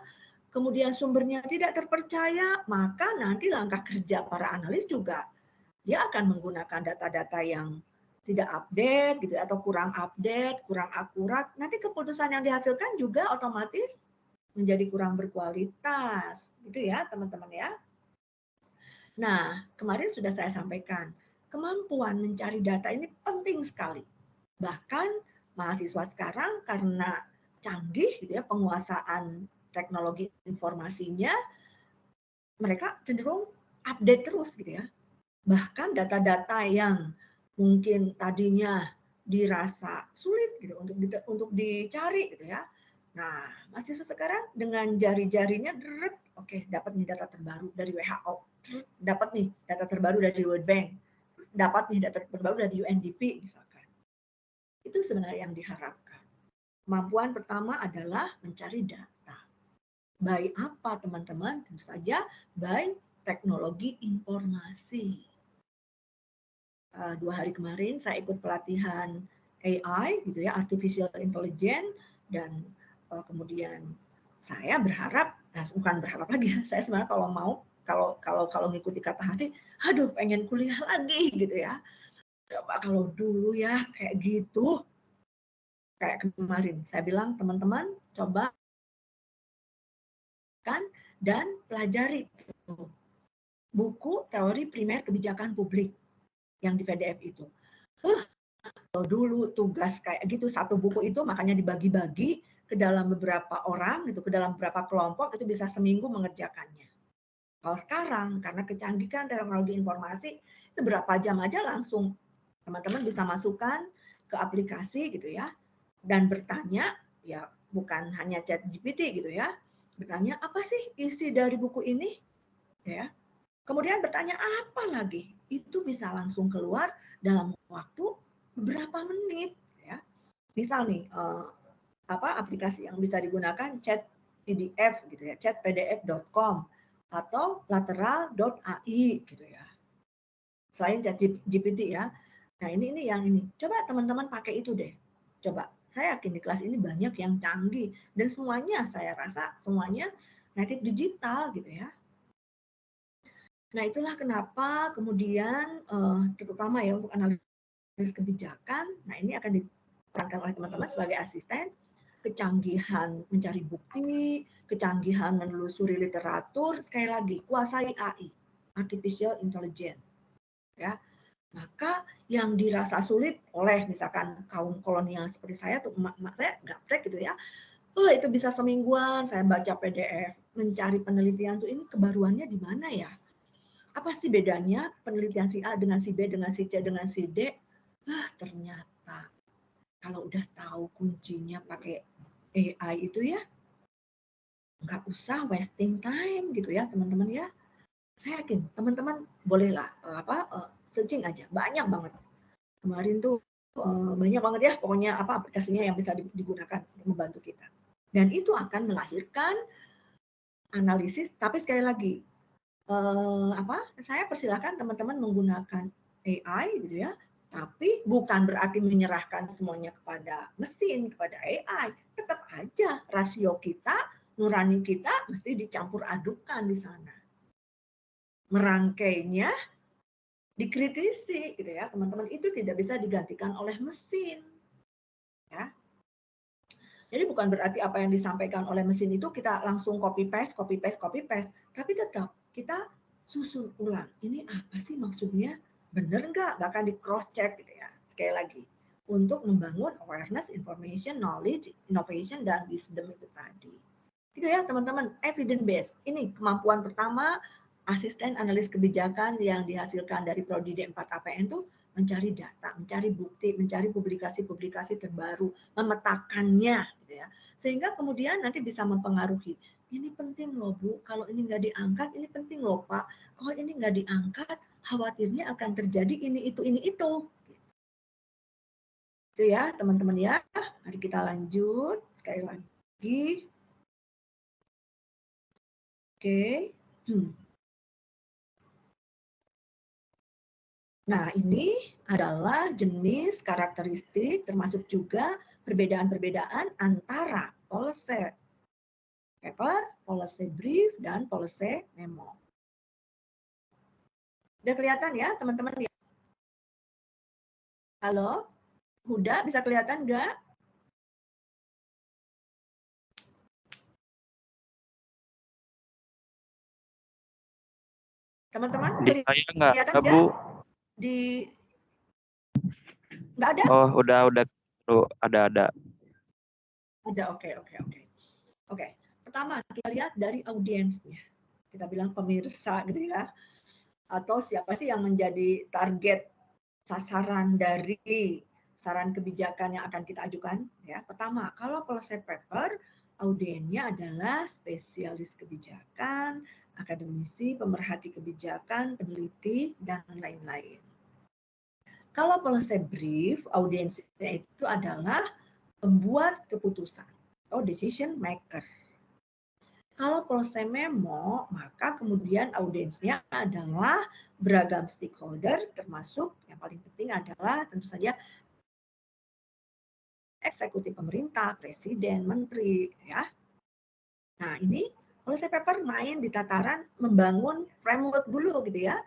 kemudian sumbernya tidak terpercaya, maka nanti langkah kerja para analis juga dia akan menggunakan data-data yang tidak update gitu atau kurang update, kurang akurat, nanti keputusan yang dihasilkan juga otomatis menjadi kurang berkualitas. Gitu ya, teman-teman ya. Nah, kemarin sudah saya sampaikan, kemampuan mencari data ini penting sekali. Bahkan mahasiswa sekarang karena canggih gitu ya penguasaan teknologi informasinya, mereka cenderung update terus gitu ya. Bahkan data-data yang mungkin tadinya dirasa sulit gitu untuk dicari gitu ya. Nah, mahasiswa sekarang dengan jari-jarinya oke, dapat nih data terbaru dari WHO, dapat nih data terbaru dari World Bank, dapat nih data terbaru dari UNDP misalkan. Itu sebenarnya yang diharapkan. Kemampuan pertama adalah mencari data. By apa teman-teman? Tentu saja by teknologi informasi. 2 hari kemarin saya ikut pelatihan AI gitu ya, artificial intelligence, dan kemudian saya berharap, bukan berharap lagi, saya sebenarnya kalau ngikuti kata hati, aduh pengen kuliah lagi gitu ya. Coba kalau dulu ya kayak gitu, kayak kemarin saya bilang teman-teman coba kan dan pelajari buku teori primer kebijakan publik yang di PDF itu. Kalau dulu tugas kayak gitu satu buku itu makanya dibagi-bagi ke dalam beberapa orang gitu, ke dalam beberapa kelompok itu bisa seminggu mengerjakannya. Kalau sekarang karena kecanggihan teknologi informasi itu berapa jam aja langsung teman-teman bisa masukkan ke aplikasi gitu ya dan bertanya ya bukan hanya ChatGPT gitu ya. Bertanya apa sih isi dari buku ini ya. Kemudian bertanya apa lagi? Itu bisa langsung keluar dalam waktu beberapa menit ya. Misal nih aplikasi yang bisa digunakan chat PDF gitu ya, chatpdf.com atau lateral.ai gitu ya. Selain chat GPT ya. Nah, ini yang ini. Coba teman-teman pakai itu deh. Coba. Saya yakin di kelas ini banyak yang canggih dan semuanya saya rasa semuanya native digital gitu ya. Nah, itulah kenapa kemudian terutama ya untuk analisis kebijakan, nah ini akan diperankan oleh teman-teman sebagai asisten, kecanggihan mencari bukti, kecanggihan menelusuri literatur, sekali lagi kuasai AI, artificial intelligence. Ya. Maka yang dirasa sulit oleh misalkan kaum kolonial seperti saya tuh emak-emak saya gaptek gitu ya. Itu bisa semingguan saya baca PDF, mencari penelitian tuh ini kebaruannya di mana ya? Apa sih bedanya penelitian si A dengan si B, dengan si C, dengan si D? Ternyata kalau udah tahu kuncinya pakai AI itu ya, nggak usah wasting time gitu ya teman-teman ya. Saya yakin teman-teman bolehlah searching aja, banyak banget. Kemarin tuh banyak banget ya pokoknya aplikasinya yang bisa digunakan untuk membantu kita. Dan itu akan melahirkan analisis, tapi sekali lagi saya persilahkan teman-teman menggunakan AI gitu ya, tapi bukan berarti menyerahkan semuanya kepada mesin, kepada AI. Tetap aja rasio kita, nurani kita mesti dicampur adukkan di sana. Merangkainya dikritisi gitu ya, teman-teman, itu tidak bisa digantikan oleh mesin. Ya. Jadi bukan berarti apa yang disampaikan oleh mesin itu kita langsung copy paste, tapi tetap kita susun ulang. Ini apa sih maksudnya? Benar nggak? Bahkan di cross check gitu ya. Sekali lagi, untuk membangun awareness, information, knowledge, innovation, dan wisdom itu tadi. Gitu ya teman-teman, evidence based. Ini kemampuan pertama asisten analis kebijakan yang dihasilkan dari Prodi D4 APN itu mencari data, mencari bukti, mencari publikasi-publikasi terbaru, memetakannya, gitu ya, sehingga kemudian nanti bisa mempengaruhi. Ini penting loh Bu, kalau ini nggak diangkat, ini penting loh Pak. Kalau ini nggak diangkat, khawatirnya akan terjadi ini itu. Itu ya teman-teman ya. Mari kita lanjut sekali lagi. Oke. Nah, ini adalah jenis karakteristik termasuk juga perbedaan-perbedaan antara policy paper, policy brief, dan policy memo. Udah kelihatan ya, teman-teman? Halo, Huda bisa kelihatan nggak? Teman-teman Di saya nggak kelihatan ada, nggak? Bu. Di nggak ada? Oh, udah tuh, ada. Ada, oke. Oke, pertama kita lihat dari audiensnya. Kita bilang pemirsa gitu ya. Atau siapa sih yang menjadi target sasaran dari saran kebijakan yang akan kita ajukan? Ya, pertama, kalau policy paper, audiennya adalah spesialis kebijakan, akademisi, pemerhati kebijakan, peneliti, dan lain-lain. Kalau policy brief, audiensnya itu adalah pembuat keputusan atau decision maker. Kalau policy memo, maka kemudian audiensnya adalah beragam stakeholder, termasuk yang paling penting adalah tentu saja eksekutif pemerintah, presiden, menteri, ya. Nah, ini policy paper main di tataran membangun framework dulu gitu ya,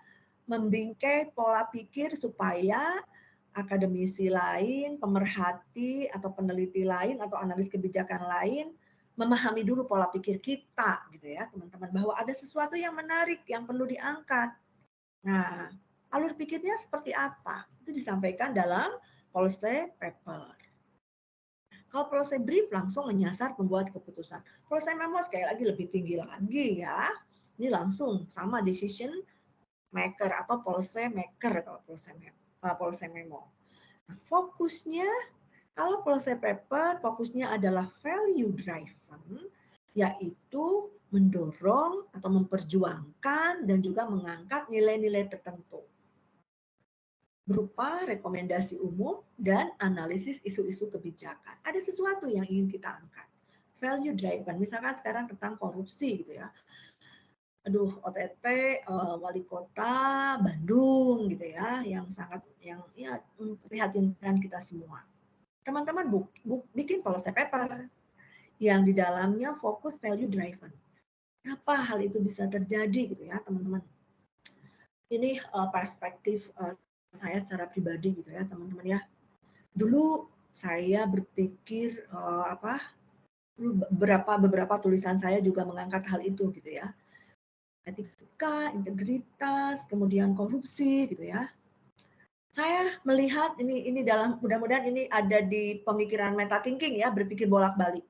membingkai pola pikir supaya akademisi lain, pemerhati atau peneliti lain atau analis kebijakan lain memahami dulu pola pikir kita gitu ya, teman-teman, bahwa ada sesuatu yang menarik yang perlu diangkat. Nah, alur pikirnya seperti apa? Itu disampaikan dalam policy paper. Kalau policy brief langsung menyasar pembuat keputusan. Policy memo sekali lagi lebih tinggi lagi ya. Ini langsung sama decision maker atau policy maker kalau policy memo. Nah, fokusnya kalau policy paper fokusnya adalah value driven, yaitu mendorong atau memperjuangkan dan juga mengangkat nilai-nilai tertentu berupa rekomendasi umum dan analisis isu-isu kebijakan. Ada sesuatu yang ingin kita angkat. Value driven, misalkan sekarang tentang korupsi gitu ya. Aduh, OTT wali kota Bandung gitu ya, yang sangat ya memprihatinkan kita semua. Teman-teman bikin policy paper yang di dalamnya fokus value driven. Kenapa hal itu bisa terjadi gitu ya, teman-teman? Ini perspektif saya secara pribadi gitu ya, teman-teman ya. Dulu saya berpikir beberapa tulisan saya juga mengangkat hal itu gitu ya. Etika, integritas, kemudian korupsi gitu ya. Saya melihat ini dalam mudah-mudahan ini ada di pemikiran meta thinking ya, berpikir bolak-balik.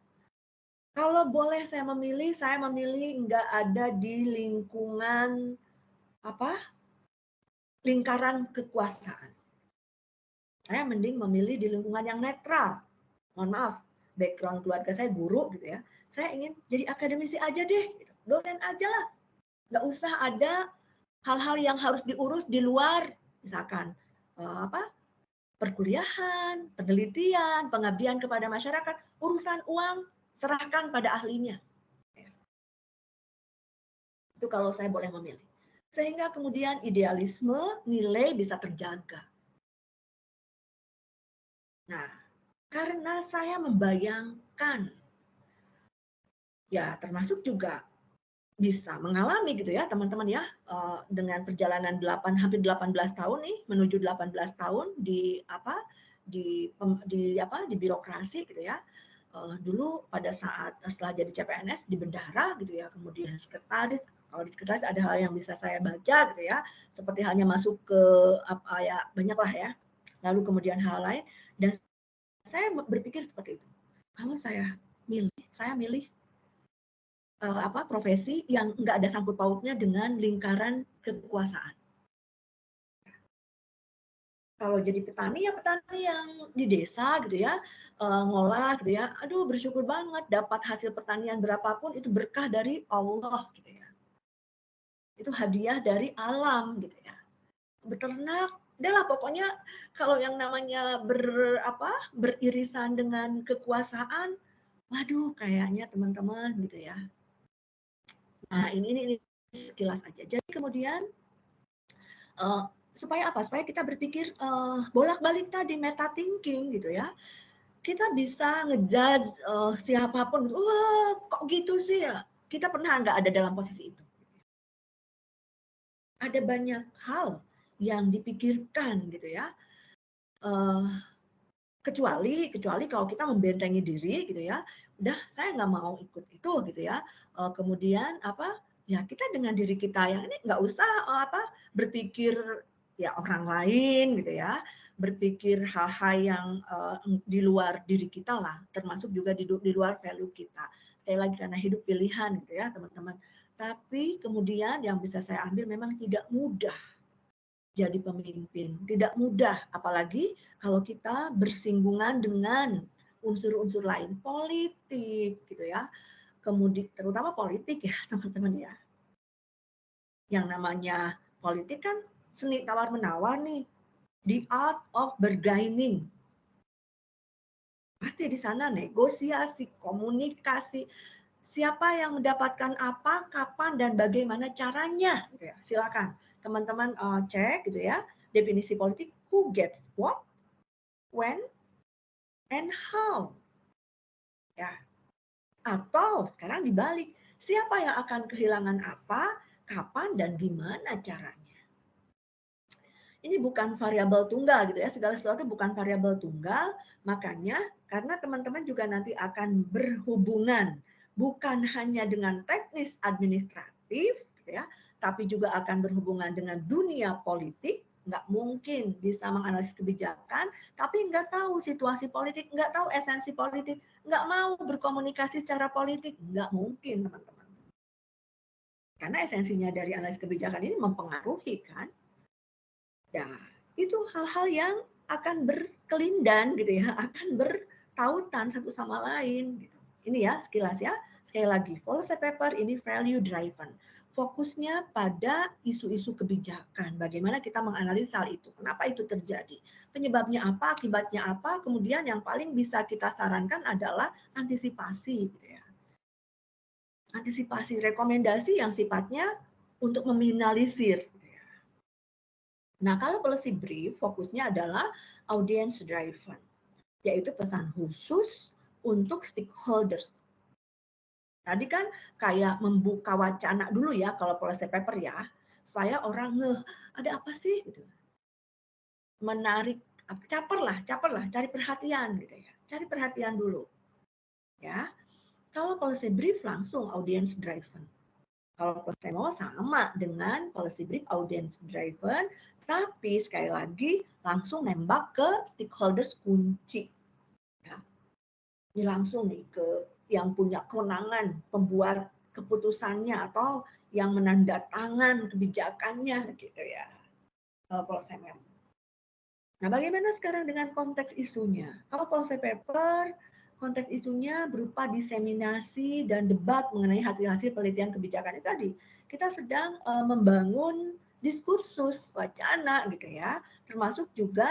Kalau boleh saya memilih nggak ada di lingkungan lingkaran kekuasaan. Saya mending memilih di lingkungan yang netral. Mohon maaf, background keluarga saya guru gitu ya. Saya ingin jadi akademisi aja deh, dosen aja lah. Nggak usah ada hal-hal yang harus diurus di luar, misalkan perkuliahan, penelitian, pengabdian kepada masyarakat, urusan uang serahkan pada ahlinya. Itu kalau saya boleh memilih. Sehingga kemudian idealisme, nilai bisa terjaga. Nah, karena saya membayangkan, ya termasuk juga bisa mengalami gitu ya teman-teman ya, dengan perjalanan hampir 18 tahun nih, menuju 18 tahun di birokrasi gitu ya. Dulu pada saat setelah jadi CPNS di bendahara gitu ya, kemudian sekretaris. Kalau di sekretaris ada hal yang bisa saya baca gitu ya, seperti halnya masuk ke banyak lah ya. Lalu kemudian hal lain, dan saya berpikir seperti itu. Kalau saya milih profesi yang nggak ada sangkut pautnya dengan lingkaran kekuasaan. Kalau jadi petani ya petani yang di desa gitu ya, ngolah gitu ya. Aduh, bersyukur banget dapat hasil pertanian berapapun itu berkah dari Allah gitu ya. Itu hadiah dari alam gitu ya. Beternak, udahlah pokoknya kalau yang namanya beririsan dengan kekuasaan, waduh kayaknya teman-teman gitu ya. Nah, ini sekilas aja. Jadi kemudian supaya apa? Supaya kita berpikir bolak-balik tadi meta thinking gitu ya. Kita bisa ngejudge siapapun, wah kok gitu sih ya? Kita pernah nggak ada dalam posisi itu? Ada banyak hal yang dipikirkan gitu ya. kecuali kalau kita membentengi diri gitu ya, udah saya nggak mau ikut itu gitu ya. Kemudian apa ya, kita dengan diri kita yang ini nggak usah berpikir ya orang lain gitu ya, berpikir hal-hal yang di luar diri kita lah, termasuk juga di luar value kita. Sekali lagi karena hidup pilihan gitu ya teman-teman. Tapi kemudian yang bisa saya ambil memang tidak mudah jadi pemimpin. Tidak mudah, apalagi kalau kita bersinggungan dengan unsur-unsur lain, politik gitu ya. Kemudian terutama politik ya teman-teman ya. Yang namanya politik kan seni tawar-menawar nih. The art of bargaining. Pasti di sana negosiasi, komunikasi, siapa yang mendapatkan apa, kapan, dan bagaimana caranya. Gitu ya. Silakan teman-teman cek gitu ya, definisi politik, who gets what, when, and how. Ya. Atau sekarang dibalik, siapa yang akan kehilangan apa, kapan, dan gimana caranya. Ini bukan variabel tunggal gitu ya, segala sesuatu bukan variabel tunggal, makanya karena teman-teman juga nanti akan berhubungan bukan hanya dengan teknis administratif gitu ya, tapi juga akan berhubungan dengan dunia politik, nggak mungkin bisa menganalisis kebijakan, tapi nggak tahu situasi politik, nggak tahu esensi politik, nggak mau berkomunikasi secara politik, nggak mungkin teman-teman. Karena esensinya dari analisis kebijakan ini mempengaruhi kan. Nah, itu hal-hal yang akan berkelindan gitu ya, akan bertautan satu sama lain gitu. Ini ya sekilas ya. Sekali lagi, policy paper ini value driven. Fokusnya pada isu-isu kebijakan. Bagaimana kita menganalisa hal itu. Kenapa itu terjadi? Penyebabnya apa, akibatnya apa, kemudian yang paling bisa kita sarankan adalah antisipasi gitu ya. Antisipasi, rekomendasi yang sifatnya untuk meminimalisir. Nah, kalau policy brief fokusnya adalah audience driven, yaitu pesan khusus untuk stakeholders. Tadi kan kayak membuka wacana dulu ya kalau policy paper ya, supaya orang ada apa sih gitu. Menarik, caper lah, cari perhatian gitu ya. Cari perhatian dulu. Ya. Kalau policy brief langsung audience driven. Kalau policy memo sama dengan policy brief audience driven, tapi sekali lagi langsung nembak ke stakeholders kunci. Ya. Ini langsung nih ke yang punya kewenangan pembuat keputusannya atau yang menandatangan kebijakannya gitu ya. Kalau policy memo. Nah, bagaimana sekarang dengan konteks isunya? Kalau policy paper, konteks isunya berupa diseminasi dan debat mengenai hasil-hasil penelitian kebijakan itu tadi. Kita sedang membangun diskursus, wacana gitu ya. Termasuk juga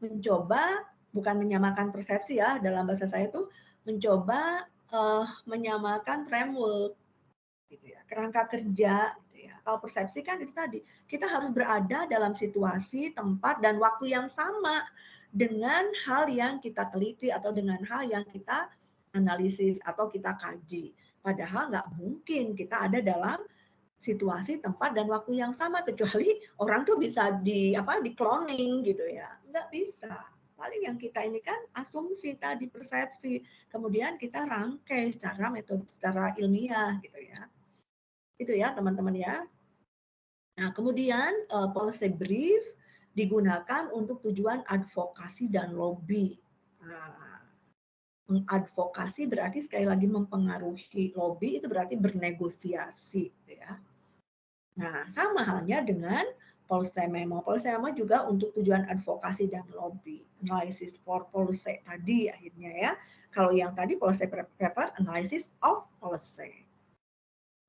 mencoba, bukan menyamakan persepsi ya, dalam bahasa saya itu mencoba menyamakan framework gitu ya, kerangka kerja gitu ya. Kalau persepsi kan itu tadi, kita harus berada dalam situasi, tempat, dan waktu yang sama dengan hal yang kita teliti atau dengan hal yang kita analisis atau kita kaji. Padahal nggak mungkin kita ada dalam situasi, tempat, dan waktu yang sama, kecuali orang tuh bisa di cloning gitu ya. Nggak bisa. Paling yang kita ini kan asumsi tadi, persepsi, kemudian kita rangkai secara metode, secara ilmiah gitu ya. Itu ya teman-teman ya. Nah, kemudian policy brief digunakan untuk tujuan advokasi dan lobby. Nah, mengadvokasi berarti sekali lagi mempengaruhi, lobby itu berarti bernegosiasi gitu ya. Nah, sama halnya dengan policy memo. Policy memo juga untuk tujuan advokasi dan lobby. Analysis for policy tadi akhirnya ya. Kalau yang tadi policy paper, analysis of policy.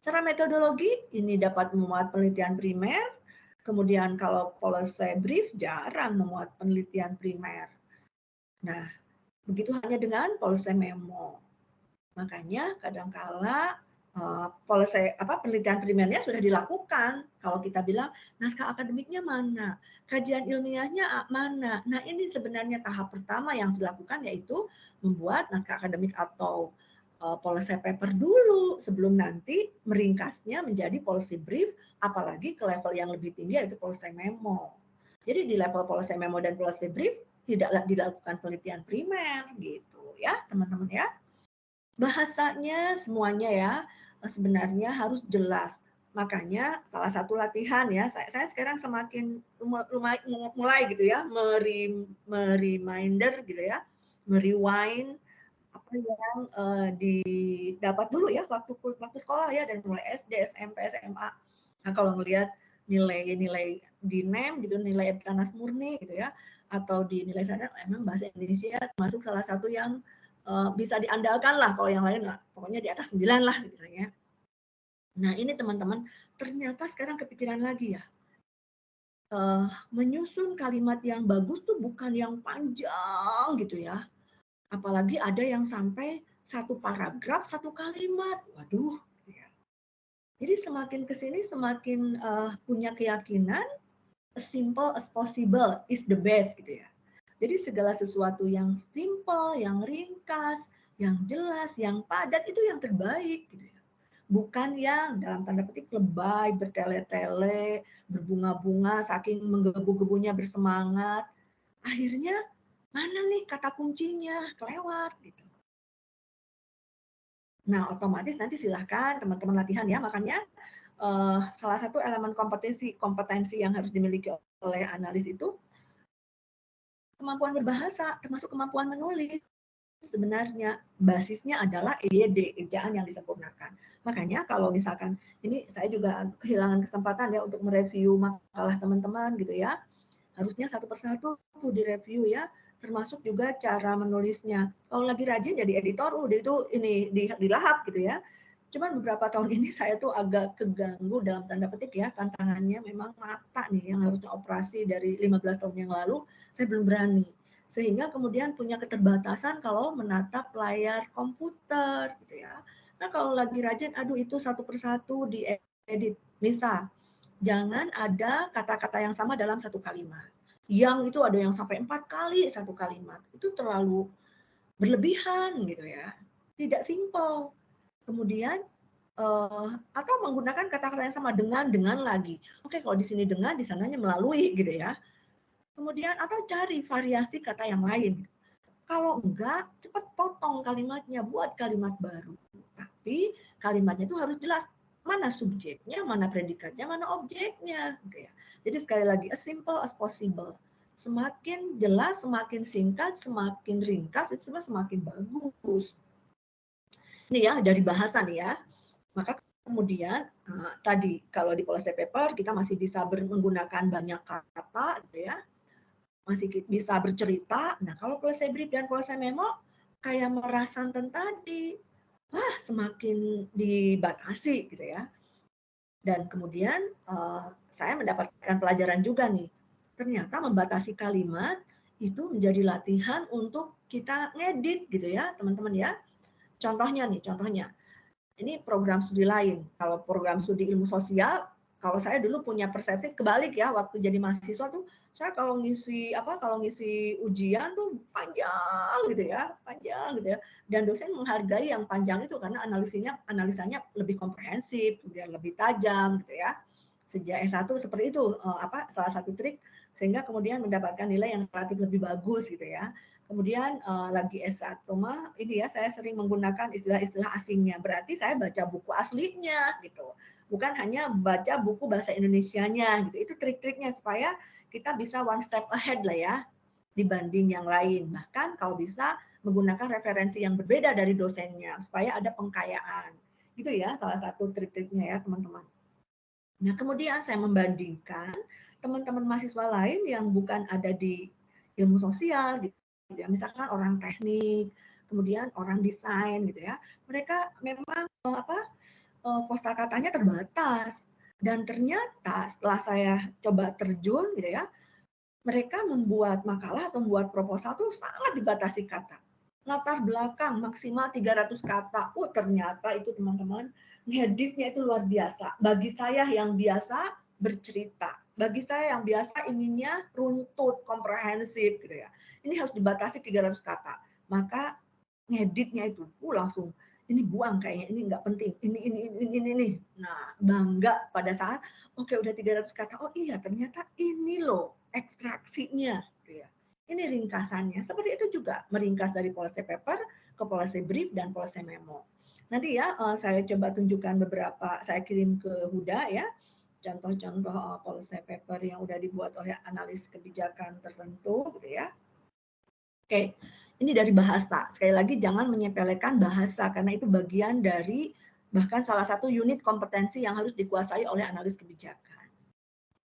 Secara metodologi ini dapat memuat penelitian primer, kemudian kalau policy brief jarang memuat penelitian primer. Nah, begitu hanya dengan policy memo. Makanya kadangkala penelitian primernya sudah dilakukan. Kalau kita bilang naskah akademiknya mana, kajian ilmiahnya mana. Nah, ini sebenarnya tahap pertama yang dilakukan yaitu membuat naskah akademik atau policy paper dulu sebelum nanti meringkasnya menjadi policy brief, apalagi ke level yang lebih tinggi yaitu policy memo. Jadi di level policy memo dan policy brief tidak dilakukan penelitian primer gitu ya teman-teman ya. Bahasanya semuanya ya sebenarnya harus jelas. Makanya salah satu latihan ya, saya sekarang semakin mulai gitu ya, mereminder gitu ya, merewind apa yang didapat dulu ya waktu sekolah ya, dan mulai SD, SMP, SMA. Nah kalau melihat nilai-nilai di NEM gitu, nilai Eptanas murni gitu ya, atau di nilai sana, emang bahasa Indonesia termasuk salah satu yang bisa diandalkan lah, kalau yang lain pokoknya di atas 9 lah misalnya. Nah ini teman-teman, ternyata sekarang kepikiran lagi ya, menyusun kalimat yang bagus tuh bukan yang panjang gitu ya, apalagi ada yang sampai satu paragraf satu kalimat, waduh. Jadi semakin kesini semakin punya keyakinan as simple as possible is the best gitu ya. Jadi segala sesuatu yang simple, yang ringkas, yang jelas, yang padat itu yang terbaik gitu ya. Bukan yang dalam tanda petik lebay, bertele-tele, berbunga-bunga, saking menggebu-gebunya bersemangat. Akhirnya mana nih kata kuncinya, kelewat gitu. Nah otomatis nanti silahkan teman-teman latihan ya, makanya salah satu elemen kompetensi yang harus dimiliki oleh analis itu kemampuan berbahasa, termasuk kemampuan menulis. Sebenarnya basisnya adalah EYD, ejaan yang disempurnakan. Makanya kalau misalkan ini saya juga kehilangan kesempatan ya untuk mereview makalah teman-teman gitu ya. Harusnya satu persatu tuh direview ya, termasuk juga cara menulisnya. Kalau lagi rajin jadi editor, udah itu ini dilahap gitu ya. Cuman beberapa tahun ini saya tuh agak keganggu dalam tanda petik ya, tantangannya memang mata nih yang harusnya operasi dari 15 tahun yang lalu, saya belum berani. Sehingga kemudian punya keterbatasan kalau menatap layar komputer gitu ya. Nah kalau lagi rajin, aduh itu satu persatu diedit. Misal, jangan ada kata-kata yang sama dalam satu kalimat. Yang itu ada yang sampai 4 kali satu kalimat. Itu terlalu berlebihan gitu ya. Tidak simple. Kemudian atau menggunakan kata-kata yang sama dengan lagi. Oke, kalau di sini dengan, di sananya melalui gitu ya. Kemudian atau cari variasi kata yang lain. Kalau enggak, cepat potong kalimatnya, buat kalimat baru. Tapi kalimatnya itu harus jelas. Mana subjeknya, mana predikatnya, mana objeknya. Gitu ya. Jadi sekali lagi, as simple as possible. Semakin jelas, semakin singkat, semakin ringkas, itu semakin bagus. Ini ya, dari bahasa nih ya. Maka kemudian tadi kalau di policy paper kita masih bisa menggunakan banyak kata gitu ya. Masih bisa bercerita. Nah, kalau policy brief dan policy memo kayak merasanten tadi, wah semakin dibatasi gitu ya. Dan kemudian saya mendapatkan pelajaran juga nih. Ternyata membatasi kalimat itu menjadi latihan untuk kita ngedit gitu ya, teman-teman ya. Contohnya nih, ini program studi lain. Kalau program studi ilmu sosial, kalau saya dulu punya persepsi kebalik ya, waktu jadi mahasiswa tuh saya kalau ngisi ujian tuh panjang gitu ya, dan dosen menghargai yang panjang itu karena analisanya lebih komprehensif, kemudian lebih tajam gitu ya. Sejak S1 seperti itu salah satu trik sehingga kemudian mendapatkan nilai yang relatif lebih bagus gitu ya. Kemudian lagi S1 mah ini ya saya sering menggunakan istilah-istilah asingnya. Berarti saya baca buku aslinya gitu. Bukan hanya baca buku bahasa Indonesianya gitu. Itu trik-triknya supaya kita bisa one step ahead lah ya dibanding yang lain. Bahkan kalau bisa menggunakan referensi yang berbeda dari dosennya supaya ada pengkayaan. Gitu ya salah satu trik-triknya ya teman-teman. Nah, kemudian saya membandingkan teman-teman mahasiswa lain yang bukan ada di ilmu sosial gitu ya, misalkan orang teknik, kemudian orang desain gitu ya. Mereka memang kosakatanya terbatas dan ternyata setelah saya coba terjun gitu ya, mereka membuat makalah atau membuat proposal tuh sangat dibatasi kata. Latar belakang maksimal 300 kata. Ternyata itu teman-teman, ngeditnya itu luar biasa. Bagi saya yang biasa bercerita, bagi saya yang biasa inginnya runtut, komprehensif gitu ya. Ini harus dibatasi 300 kata. Maka ngeditnya itu langsung ini buang kayaknya, ini nggak penting, ini. Nah, bangga pada saat oke udah 300 kata, oh iya ternyata ini loh ekstraksinya gitu ya. Ini ringkasannya. Seperti itu juga meringkas dari policy paper ke policy brief dan policy memo. Nanti ya saya coba tunjukkan beberapa, saya kirim ke Huda ya, contoh-contoh policy paper yang udah dibuat oleh analis kebijakan tertentu gitu ya. Oke, ini dari bahasa. Sekali lagi jangan menyepelekan bahasa karena itu bagian dari bahkan salah satu unit kompetensi yang harus dikuasai oleh analis kebijakan.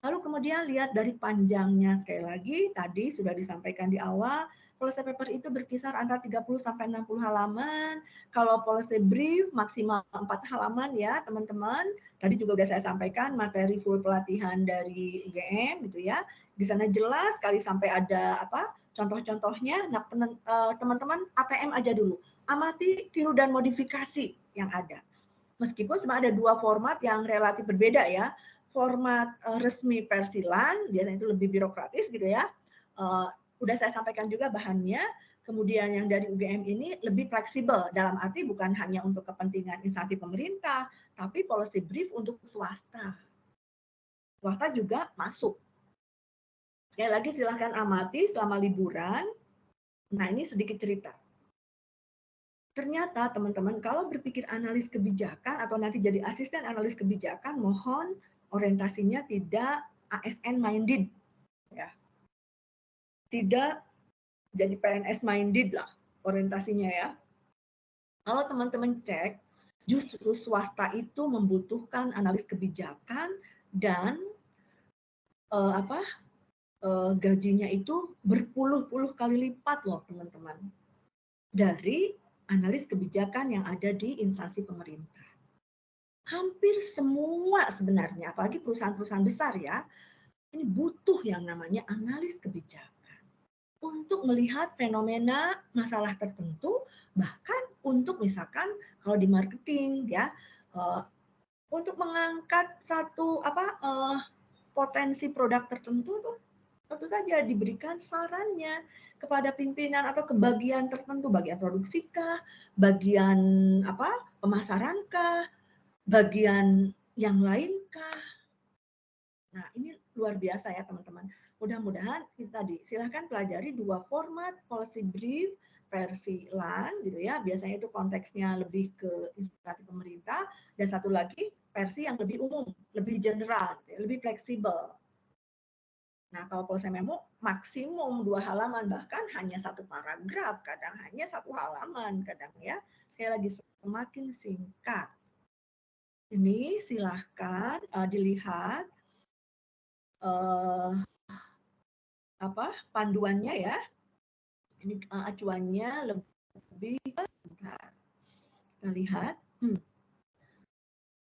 Lalu kemudian lihat dari panjangnya, sekali lagi tadi sudah disampaikan di awal, policy paper itu berkisar antara 30 sampai 60 halaman. Kalau policy brief maksimal 4 halaman ya teman-teman. Tadi juga sudah saya sampaikan materi full pelatihan dari UGM gitu ya. Di sana jelas sekali sampai ada apa contoh-contohnya. Nah teman-teman ATM aja dulu. Amati, tiru dan modifikasi yang ada. Meskipun sebenarnya ada dua format yang relatif berbeda ya. Format resmi persilan, biasanya itu lebih birokratis gitu ya. Udah saya sampaikan juga bahannya. Kemudian yang dari UGM ini lebih fleksibel, dalam arti bukan hanya untuk kepentingan instansi pemerintah, tapi policy brief untuk swasta. Swasta juga masuk. Sekali lagi silahkan amati selama liburan. Nah ini sedikit cerita. Ternyata teman-teman kalau berpikir analis kebijakan atau nanti jadi asisten analis kebijakan, mohon orientasinya tidak ASN minded ya. Tidak jadi PNS minded lah orientasinya ya. Kalau teman-teman cek, justru swasta itu membutuhkan analis kebijakan dan gajinya itu berpuluh-puluh kali lipat loh teman-teman dari analis kebijakan yang ada di instansi pemerintah. Hampir semua sebenarnya, apalagi perusahaan-perusahaan besar ya, ini butuh yang namanya analis kebijakan untuk melihat fenomena masalah tertentu, bahkan untuk misalkan kalau di marketing ya, untuk mengangkat satu potensi produk tertentu tuh tentu saja diberikan sarannya kepada pimpinan atau ke bagian tertentu, bagian produksi kah, bagian pemasaran kah, bagian yang lain kah. Nah ini luar biasa ya teman-teman. Mudah-mudahan kita tadi silahkan pelajari dua format policy brief versi LAN gitu ya. Biasanya itu konteksnya lebih ke instansi pemerintah, dan satu lagi versi yang lebih umum, lebih general, gitu ya, lebih fleksibel. Nah, kalau policy memo maksimum 2 halaman, bahkan hanya 1 paragraf, kadang hanya 1 halaman, kadang ya. Sekali lagi semakin singkat. Ini silahkan dilihat panduannya ya. Ini acuannya lebih bentar. Kita lihat.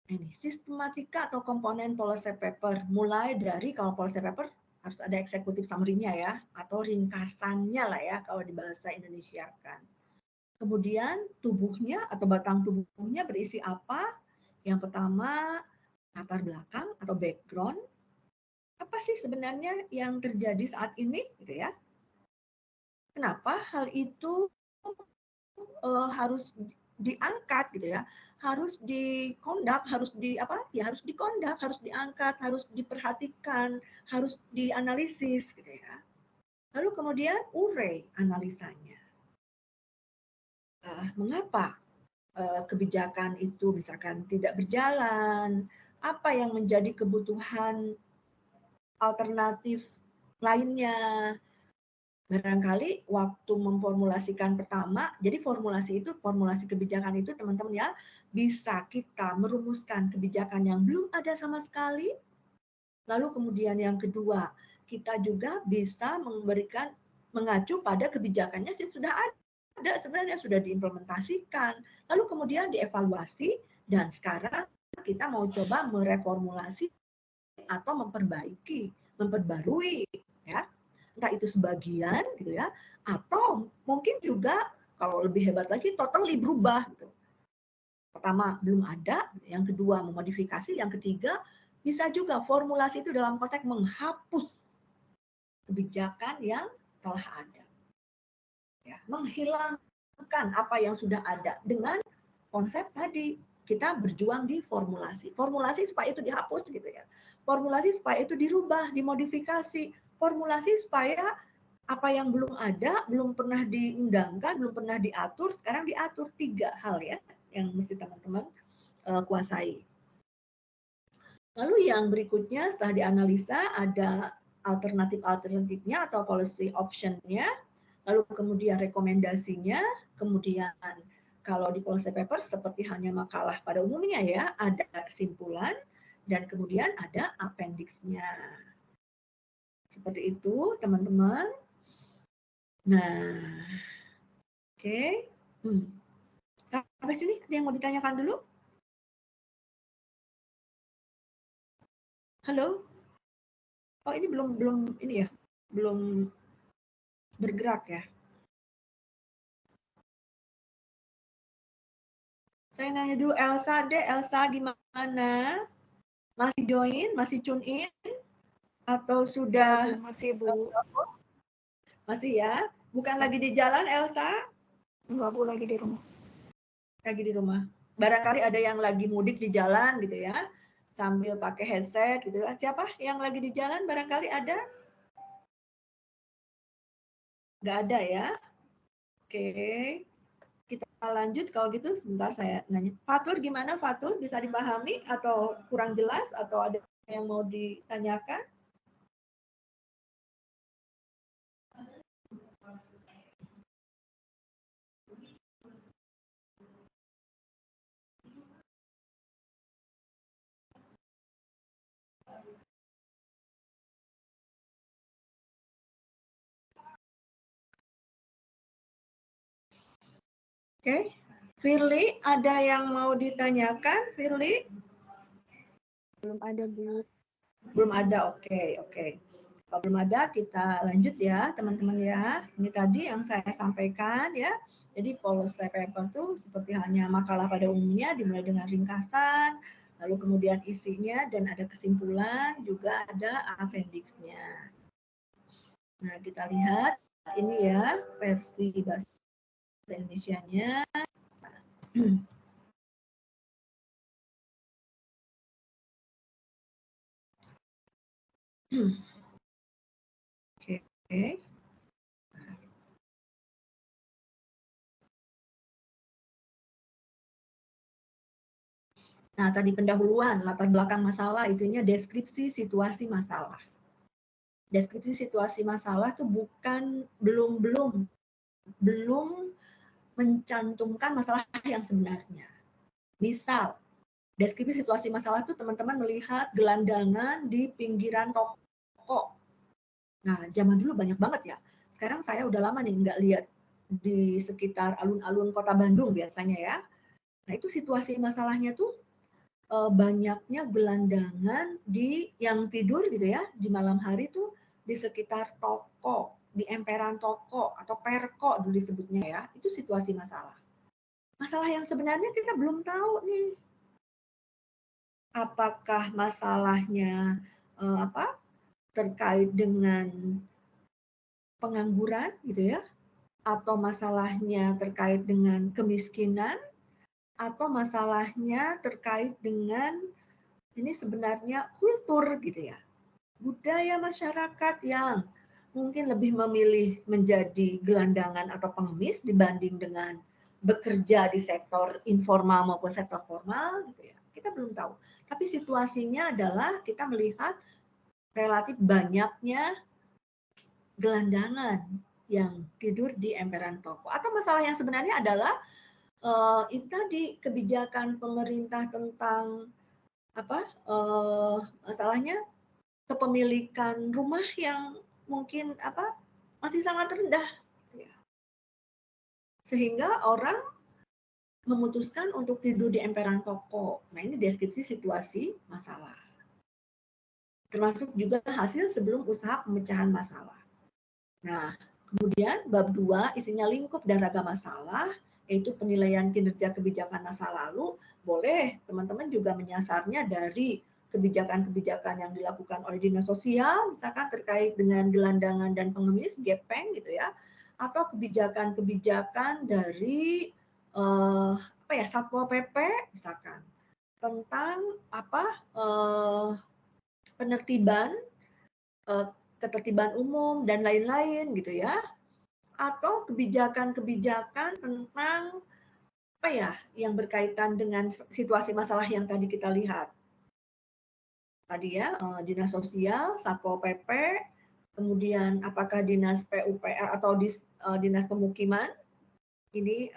Ini sistematika atau komponen policy paper, mulai dari kalau policy paper harus ada eksekutif summary-nya ya, atau ringkasannya lah ya kalau di bahasa Indonesia kan. Kemudian tubuhnya atau batang tubuhnya berisi apa? Yang pertama latar belakang atau background. Apa sih sebenarnya yang terjadi saat ini gitu ya? Kenapa hal itu harus diangkat gitu ya? Harus dikondak, harus dikondak, harus diangkat, harus diperhatikan, harus dianalisis gitu ya. Lalu kemudian urei analisanya. Mengapa kebijakan itu misalkan tidak berjalan? Apa yang menjadi kebutuhan alternatif lainnya? Barangkali waktu memformulasikan pertama, jadi formulasi kebijakan itu teman-teman ya, bisa kita merumuskan kebijakan yang belum ada sama sekali. Lalu kemudian yang kedua, kita juga bisa mengacu pada kebijakannya yang sudah ada, sebenarnya sudah diimplementasikan. Lalu kemudian dievaluasi, dan sekarang kita mau coba mereformulasi atau memperbarui ya. Entah itu sebagian gitu ya, atau mungkin juga kalau lebih hebat lagi totally berubah gitu. Pertama belum ada, yang kedua memodifikasi, yang ketiga bisa juga formulasi itu dalam konteks menghapus kebijakan yang telah ada. Ya, menghilangkan apa yang sudah ada dengan konsep tadi kita berjuang di formulasi. Formulasi supaya itu dihapus gitu ya. Formulasi supaya itu dirubah, dimodifikasi. Formulasi supaya Apa yang belum ada, belum pernah diundangkan, belum pernah diatur, sekarang diatur 3 hal ya yang mesti teman-teman kuasai. Lalu yang berikutnya setelah dianalisa ada alternatif-alternatifnya atau policy option-nya, lalu kemudian rekomendasinya, kemudian kalau di policy paper seperti halnya makalah pada umumnya ya, ada kesimpulan dan kemudian ada appendix-nya. Seperti itu teman-teman. Nah, oke. Sampai sini ada yang mau ditanyakan dulu? Halo? Oh, ini belum ini ya, belum bergerak ya. Saya nanya dulu Elsa deh, Elsa gimana? Masih join, masih tune in? Atau sudah? Masih, Bu. Masih ya? Bukan lagi di jalan Elsa? Enggak, Bu, lagi di rumah. Lagi di rumah. Barangkali ada yang lagi mudik di jalan gitu ya, sambil pakai headset gitu. Siapa yang lagi di jalan? Barangkali ada? Nggak ada ya? Oke. Kita lanjut kalau gitu, sebentar saya nanya. Fatul gimana Fatul? Bisa dipahami atau kurang jelas atau ada yang mau ditanyakan? Oke, Firly, ada yang mau ditanyakan, Firly? Belum ada, Bu. Belum ada, oke. Kalau belum ada, kita lanjut ya, teman-teman ya. Ini tadi yang saya sampaikan ya. Jadi policy paper itu seperti halnya makalah pada umumnya, dimulai dengan ringkasan, lalu kemudian isinya dan ada kesimpulan, juga ada appendix-nya. Nah, kita lihat ini ya, versi bahasa Indonesia-nya. Oke. Nah, tadi pendahuluan, latar belakang masalah, isinya deskripsi situasi masalah. Deskripsi situasi masalah itu belum mencantumkan masalah yang sebenarnya. Misal, deskripsi situasi masalah itu teman-teman melihat gelandangan di pinggiran toko. Nah, zaman dulu banyak banget ya. Sekarang saya udah lama nih nggak lihat di sekitar alun-alun kota Bandung biasanya ya. Nah, itu situasi masalahnya tuh banyaknya gelandangan yang tidur gitu ya di malam hari tuh di sekitar toko, di emperan toko atau perko dulu disebutnya ya. Itu situasi masalah. Masalah yang sebenarnya kita belum tahu nih. Apakah masalahnya terkait dengan pengangguran gitu ya, atau masalahnya terkait dengan kemiskinan, atau masalahnya terkait dengan ini sebenarnya kultur gitu ya, budaya masyarakat yang mungkin lebih memilih menjadi gelandangan atau pengemis dibanding dengan bekerja di sektor informal maupun sektor formal gitu ya. Kita belum tahu. Tapi situasinya adalah kita melihat relatif banyaknya gelandangan yang tidur di emperan toko. Atau masalah yang sebenarnya adalah itu tadi kebijakan pemerintah tentang masalahnya kepemilikan rumah yang mungkin masih sangat rendah, sehingga orang memutuskan untuk tidur di emperan toko. Nah, ini deskripsi situasi masalah. Termasuk juga hasil sebelum usaha pemecahan masalah. Nah, kemudian bab 2 isinya lingkup dan ragam masalah, yaitu penilaian kinerja kebijakan masa lalu. Boleh teman-teman juga menyasarnya dari kebijakan-kebijakan yang dilakukan oleh dinas sosial, misalkan terkait dengan gelandangan dan pengemis, gepeng gitu ya, atau kebijakan-kebijakan dari Satpol PP misalkan tentang penertiban ketertiban umum dan lain-lain gitu ya. Atau kebijakan-kebijakan tentang apa ya yang berkaitan dengan situasi masalah yang tadi kita lihat. Tadi ya, dinas sosial, Satpol PP, kemudian apakah dinas PUPR atau dinas pemukiman. Ini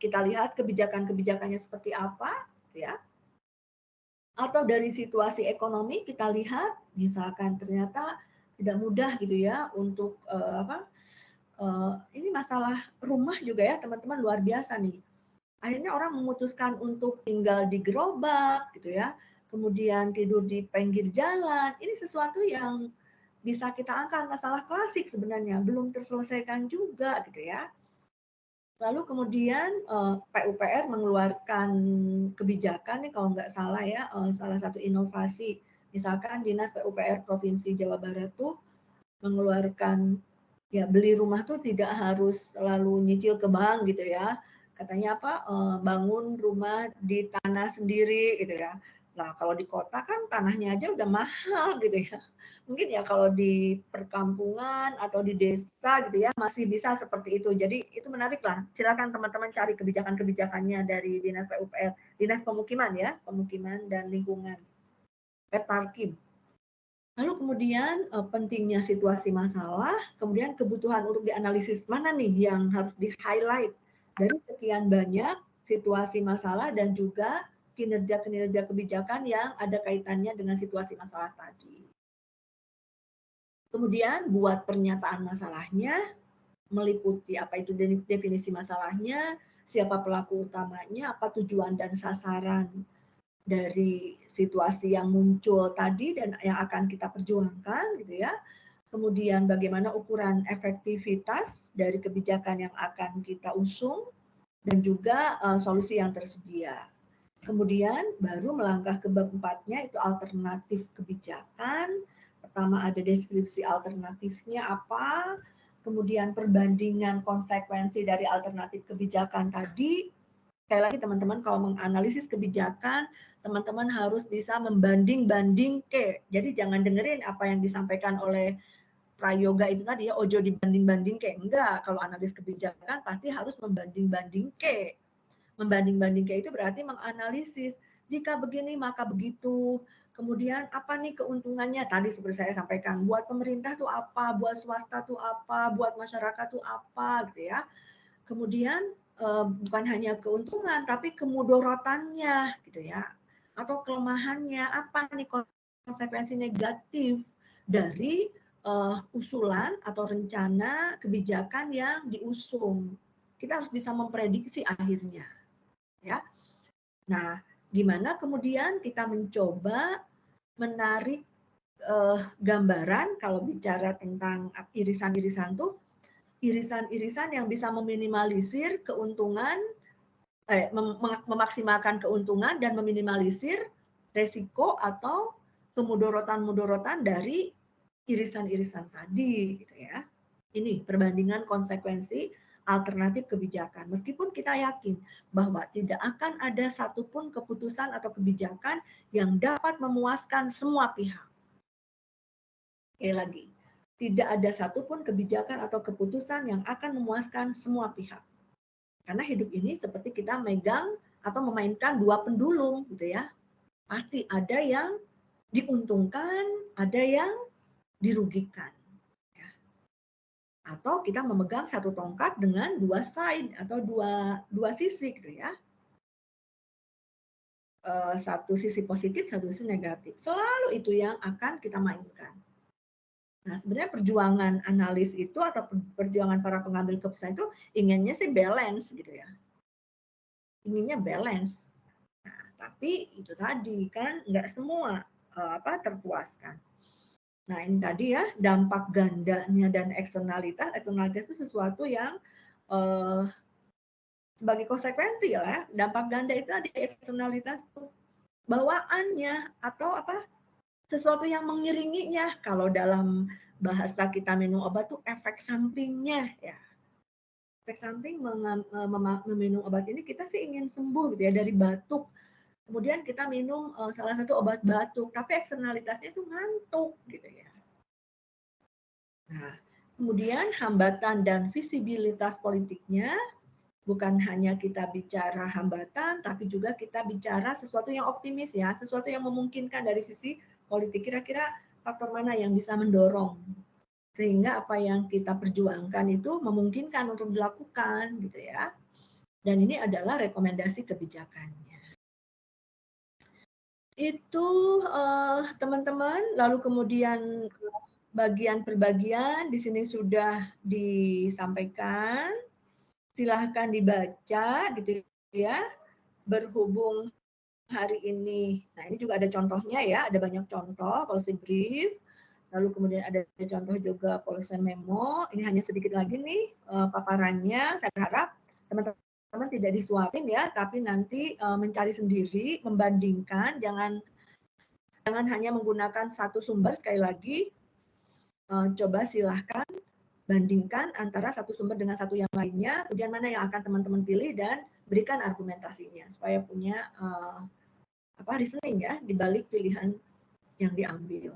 kita lihat kebijakan-kebijakannya seperti apa, ya. Atau dari situasi ekonomi kita lihat, misalkan ternyata tidak mudah gitu ya untuk ini masalah rumah juga ya teman-teman, luar biasa nih. Akhirnya orang memutuskan untuk tinggal di gerobak gitu ya, kemudian tidur di pinggir jalan. Ini sesuatu yang bisa kita angkat, masalah klasik sebenarnya, belum terselesaikan juga gitu ya. Lalu kemudian PUPR mengeluarkan kebijakan nih kalau nggak salah ya, salah satu inovasi, misalkan Dinas PUPR Provinsi Jawa Barat tuh mengeluarkan ya beli rumah tuh tidak harus selalu nyicil ke bank gitu ya. Katanya apa, bangun rumah di tanah sendiri gitu ya. Nah kalau di kota kan tanahnya aja udah mahal gitu ya. Mungkin ya kalau di perkampungan atau di desa gitu ya masih bisa seperti itu. Jadi itu menarik lah. Silakan teman-teman cari kebijakan-kebijakannya dari Dinas PUPR, Dinas Pemukiman ya, Pemukiman dan Lingkungan, Pertarkim. Lalu kemudian pentingnya situasi masalah, kemudian kebutuhan untuk dianalisis mana nih yang harus di-highlight dari sekian banyak situasi masalah dan juga kinerja-kinerja kebijakan yang ada kaitannya dengan situasi masalah tadi. Kemudian buat pernyataan masalahnya, meliputi apa itu definisi masalahnya, siapa pelaku utamanya, apa tujuan dan sasaran dari situasi yang muncul tadi dan yang akan kita perjuangkan gitu ya. Kemudian bagaimana ukuran efektivitas dari kebijakan yang akan kita usung dan juga solusi yang tersedia. Kemudian baru melangkah ke bab 4-nya, itu alternatif kebijakan. Pertama ada deskripsi alternatifnya apa, kemudian perbandingan konsekuensi dari alternatif kebijakan tadi. Sekali lagi teman-teman kalau menganalisis kebijakan, teman-teman harus bisa membanding-bandingke. Jadi jangan dengerin apa yang disampaikan oleh prayoga itu tadi ya, ojo dibanding-bandingke. Enggak, kalau analis kebijakan pasti harus membanding-bandingke. Membanding-bandingke itu berarti menganalisis, jika begini maka begitu. Kemudian apa nih keuntungannya? Tadi seperti saya sampaikan, buat pemerintah tuh apa, buat swasta tuh apa, buat masyarakat tuh apa gitu ya. Kemudian bukan hanya keuntungan tapi kemudorotannya gitu ya, atau kelemahannya, apa nih konsekuensi negatif dari usulan atau rencana kebijakan yang diusung. Kita harus bisa memprediksi akhirnya ya. Nah, gimana kemudian kita mencoba menarik gambaran kalau bicara tentang irisan-irisan tuh, irisan-irisan yang bisa meminimalisir keuntungan, memaksimalkan keuntungan dan meminimalisir resiko atau kemudorotan-mudorotan dari irisan-irisan tadi gitu ya. Ini perbandingan konsekuensi alternatif kebijakan. Meskipun kita yakin bahwa tidak akan ada satupun keputusan atau kebijakan yang dapat memuaskan semua pihak. Sekali lagi, tidak ada satupun kebijakan atau keputusan yang akan memuaskan semua pihak. Karena hidup ini seperti kita megang atau memainkan dua pendulum gitu ya. Pasti ada yang diuntungkan, ada yang dirugikan. Ya. Atau kita memegang satu tongkat dengan dua side atau dua sisi gitu ya. Satu sisi positif, satu sisi negatif. Selalu itu yang akan kita mainkan. Nah, sebenarnya perjuangan analis itu atau perjuangan para pengambil keputusan itu inginnya sih balance gitu ya. Inginnya balance. Nah, tapi itu tadi kan nggak semua terpuaskan. Nah, ini tadi ya dampak gandanya dan eksternalitas. Eksternalitas itu sesuatu yang sebagai konsekuensi lah. Dampak ganda itu tadi eksternalitas itu bawaannya atau sesuatu yang mengiringinya. Kalau dalam bahasa kita minum obat tuh efek sampingnya ya. Efek samping meminum obat ini kita sih ingin sembuh gitu ya dari batuk. Kemudian kita minum salah satu obat batuk, tapi eksternalitasnya itu ngantuk gitu ya. Nah, kemudian hambatan dan visibilitas politiknya, bukan hanya kita bicara hambatan, tapi juga kita bicara sesuatu yang optimis ya, sesuatu yang memungkinkan dari sisi politik. Kira-kira faktor mana yang bisa mendorong sehingga apa yang kita perjuangkan itu memungkinkan untuk dilakukan gitu ya. Dan ini adalah rekomendasi kebijakannya. Itu teman-teman, lalu kemudian bagian per bagian di sini sudah disampaikan. Silahkan dibaca gitu ya, berhubung hari ini. Nah, ini juga ada contohnya ya, ada banyak contoh policy brief, lalu kemudian ada contoh juga policy memo. Ini hanya sedikit lagi nih paparannya. Saya berharap teman-teman tidak disuapin ya, tapi nanti mencari sendiri, membandingkan, jangan hanya menggunakan satu sumber. Sekali lagi, coba silahkan bandingkan antara satu sumber dengan satu yang lainnya, kemudian mana yang akan teman-teman pilih dan berikan argumentasinya supaya punya reasoning ya di balik pilihan yang diambil.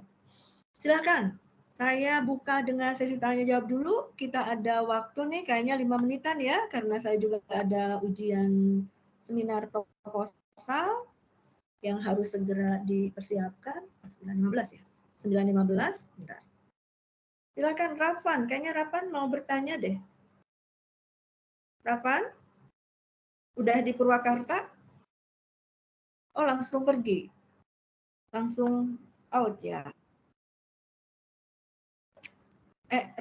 Silakan, saya buka dengan sesi tanya jawab dulu. Kita ada waktu nih kayaknya 5 menitan ya, karena saya juga ada ujian seminar proposal yang harus segera dipersiapkan. 9.15 ya, 9.15, bentar. Silakan Rafan, kayaknya Rafan mau bertanya deh. Rafan? Udah di Purwakarta? Oh, langsung pergi. Langsung out ya.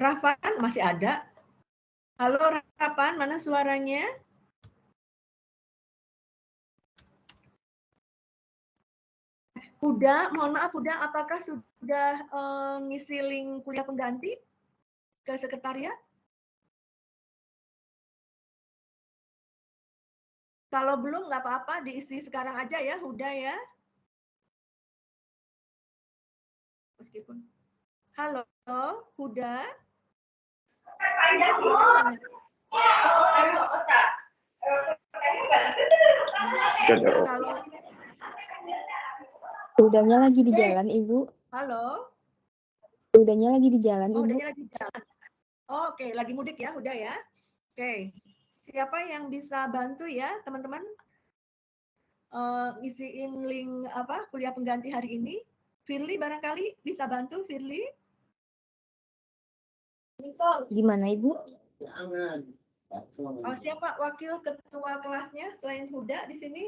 Rafan masih ada? Halo Rafan, mana suaranya? Udah, mohon maaf udah, apakah sudah ngisi link kuliah pengganti ke sekretariat? Kalau belum nggak apa-apa, diisi sekarang aja ya, Huda ya. Meskipun. Halo, Huda. Kalau Udahnya lagi di jalan, Ibu. halo. Udahnya lagi di jalan, Ibu. Udahnya lagi jalan. Oh, oke, lagi mudik ya, udah ya. Oke, siapa yang bisa bantu ya, teman-teman? Ngisiin link kuliah pengganti hari ini? Firly barangkali bisa bantu, Firly? Gimana, Ibu? Oh, siapa wakil ketua kelasnya selain Huda di sini?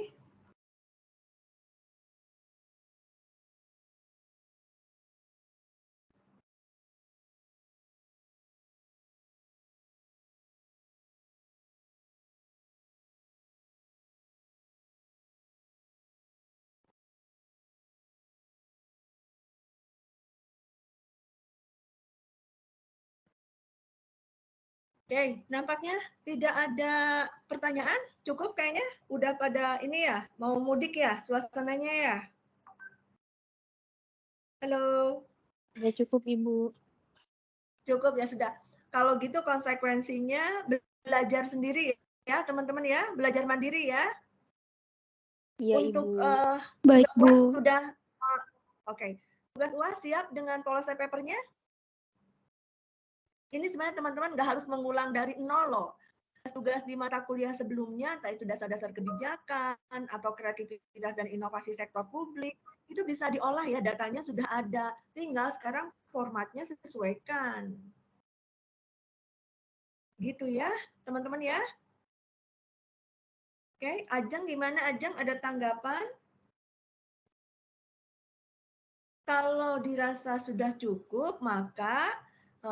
Oke, nampaknya tidak ada pertanyaan. Cukup kayaknya. Udah pada ini ya, mau mudik ya suasananya ya. Halo. Udah cukup, Ibu. Cukup ya sudah. Kalau gitu konsekuensinya belajar sendiri ya, teman-teman ya. Belajar mandiri ya. Iya, Untuk Ibu. Baik, tugas UAS Bu. sudah oke. Tugas UAS siap dengan policy papernya? Ini sebenarnya teman-teman nggak harus mengulang dari nol loh. Tugas di mata kuliah sebelumnya, entah itu dasar-dasar kebijakan atau kreativitas dan inovasi sektor publik, itu bisa diolah ya, datanya sudah ada. Tinggal sekarang formatnya sesuaikan. Gitu ya, teman-teman ya. Oke, Ajeng gimana Ajeng? Ada tanggapan? Kalau dirasa sudah cukup, maka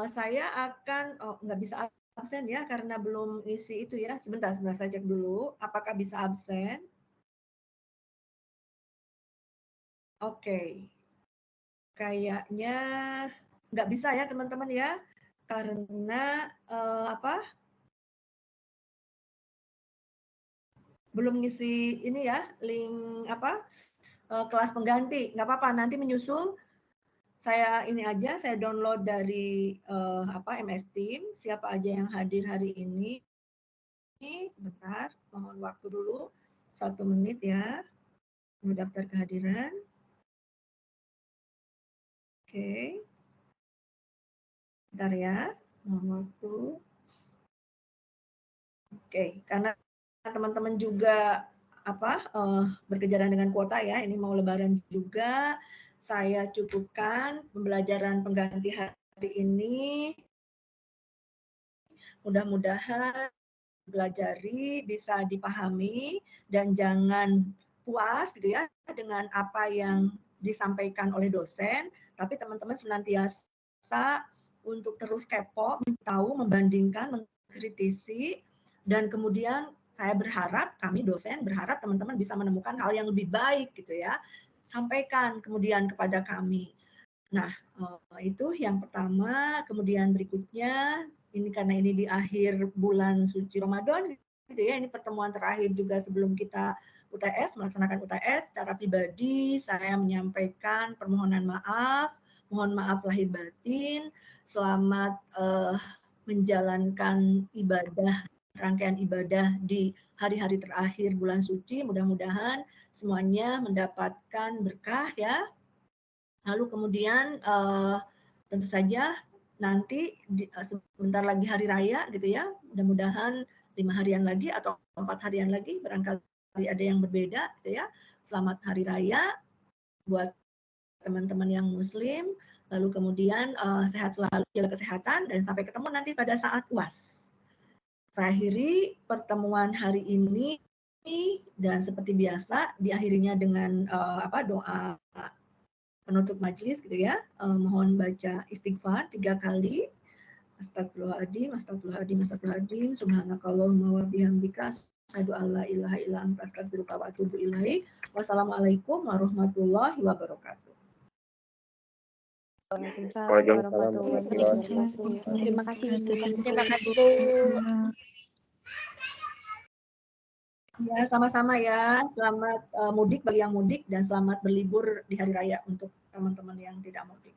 saya akan, nggak bisa absen ya, karena belum isi itu ya. Sebentar, saya cek dulu, apakah bisa absen. Oke. Kayaknya nggak bisa ya teman-teman ya, karena belum ngisi ini ya, link kelas pengganti. Nggak apa-apa, nanti menyusul. Saya ini aja, saya download dari MS Team. Siapa aja yang hadir hari ini? Sebentar, mohon waktu dulu 1 menit ya. Mendaftar kehadiran. Oke. Bentar ya, mohon waktu. Oke, karena teman-teman juga berkejaran dengan kuota ya, ini mau lebaran juga, saya cukupkan pembelajaran pengganti hari ini. Mudah-mudahan pelajari bisa dipahami dan jangan puas gitu ya dengan apa yang disampaikan oleh dosen, tapi teman-teman senantiasa untuk terus kepo, tahu, membandingkan, mengkritisi, dan kemudian saya berharap, kami dosen berharap teman-teman bisa menemukan hal yang lebih baik gitu ya, sampaikan kemudian kepada kami. Nah, itu yang pertama. Kemudian berikutnya, ini karena ini di akhir bulan suci Ramadan, gitu ya, ini pertemuan terakhir juga sebelum kita UTS, melaksanakan UTS. Secara pribadi, saya menyampaikan permohonan maaf, mohon maaf lahir batin, selamat menjalankan ibadah, rangkaian ibadah di hari-hari terakhir bulan suci. Mudah-mudahan semuanya mendapatkan berkah ya. Lalu kemudian tentu saja nanti sebentar lagi hari raya gitu ya, mudah-mudahan 5 harian lagi atau 4 harian lagi, barangkali ada yang berbeda gitu ya. Selamat hari raya buat teman-teman yang muslim, lalu kemudian sehat selalu, jaga kesehatan, dan sampai ketemu nanti pada saat UAS. Saya akhiri pertemuan hari ini dan seperti biasa diakhirinya dengan doa penutup majelis gitu ya. Mohon baca istighfar 3 kali. Astagfirullahaladzim, astagfirullahaladzim, astagfirullahaladzim. Subhanakallahumma wa bihamdika asyhadu an la ilaha illa anta astaghfiruka wa atubu ilaik. Wassalamualaikum warahmatullahi wabarakatuh. Waalaikumsalam warahmatullahi wabarakatuh. Terima kasih Ibu. Terima kasih Bu. Ya, sama-sama ya. Selamat mudik bagi yang mudik dan selamat berlibur di hari raya untuk teman-teman yang tidak mudik.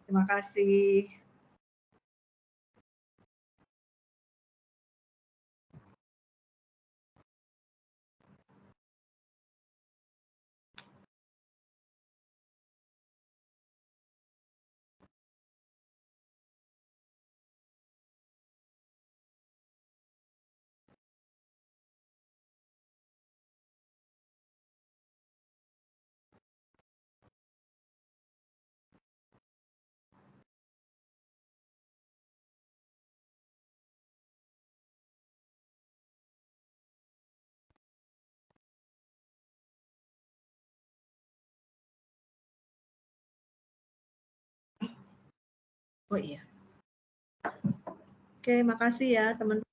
Terima kasih. Oh iya. Oke, makasih ya teman-teman.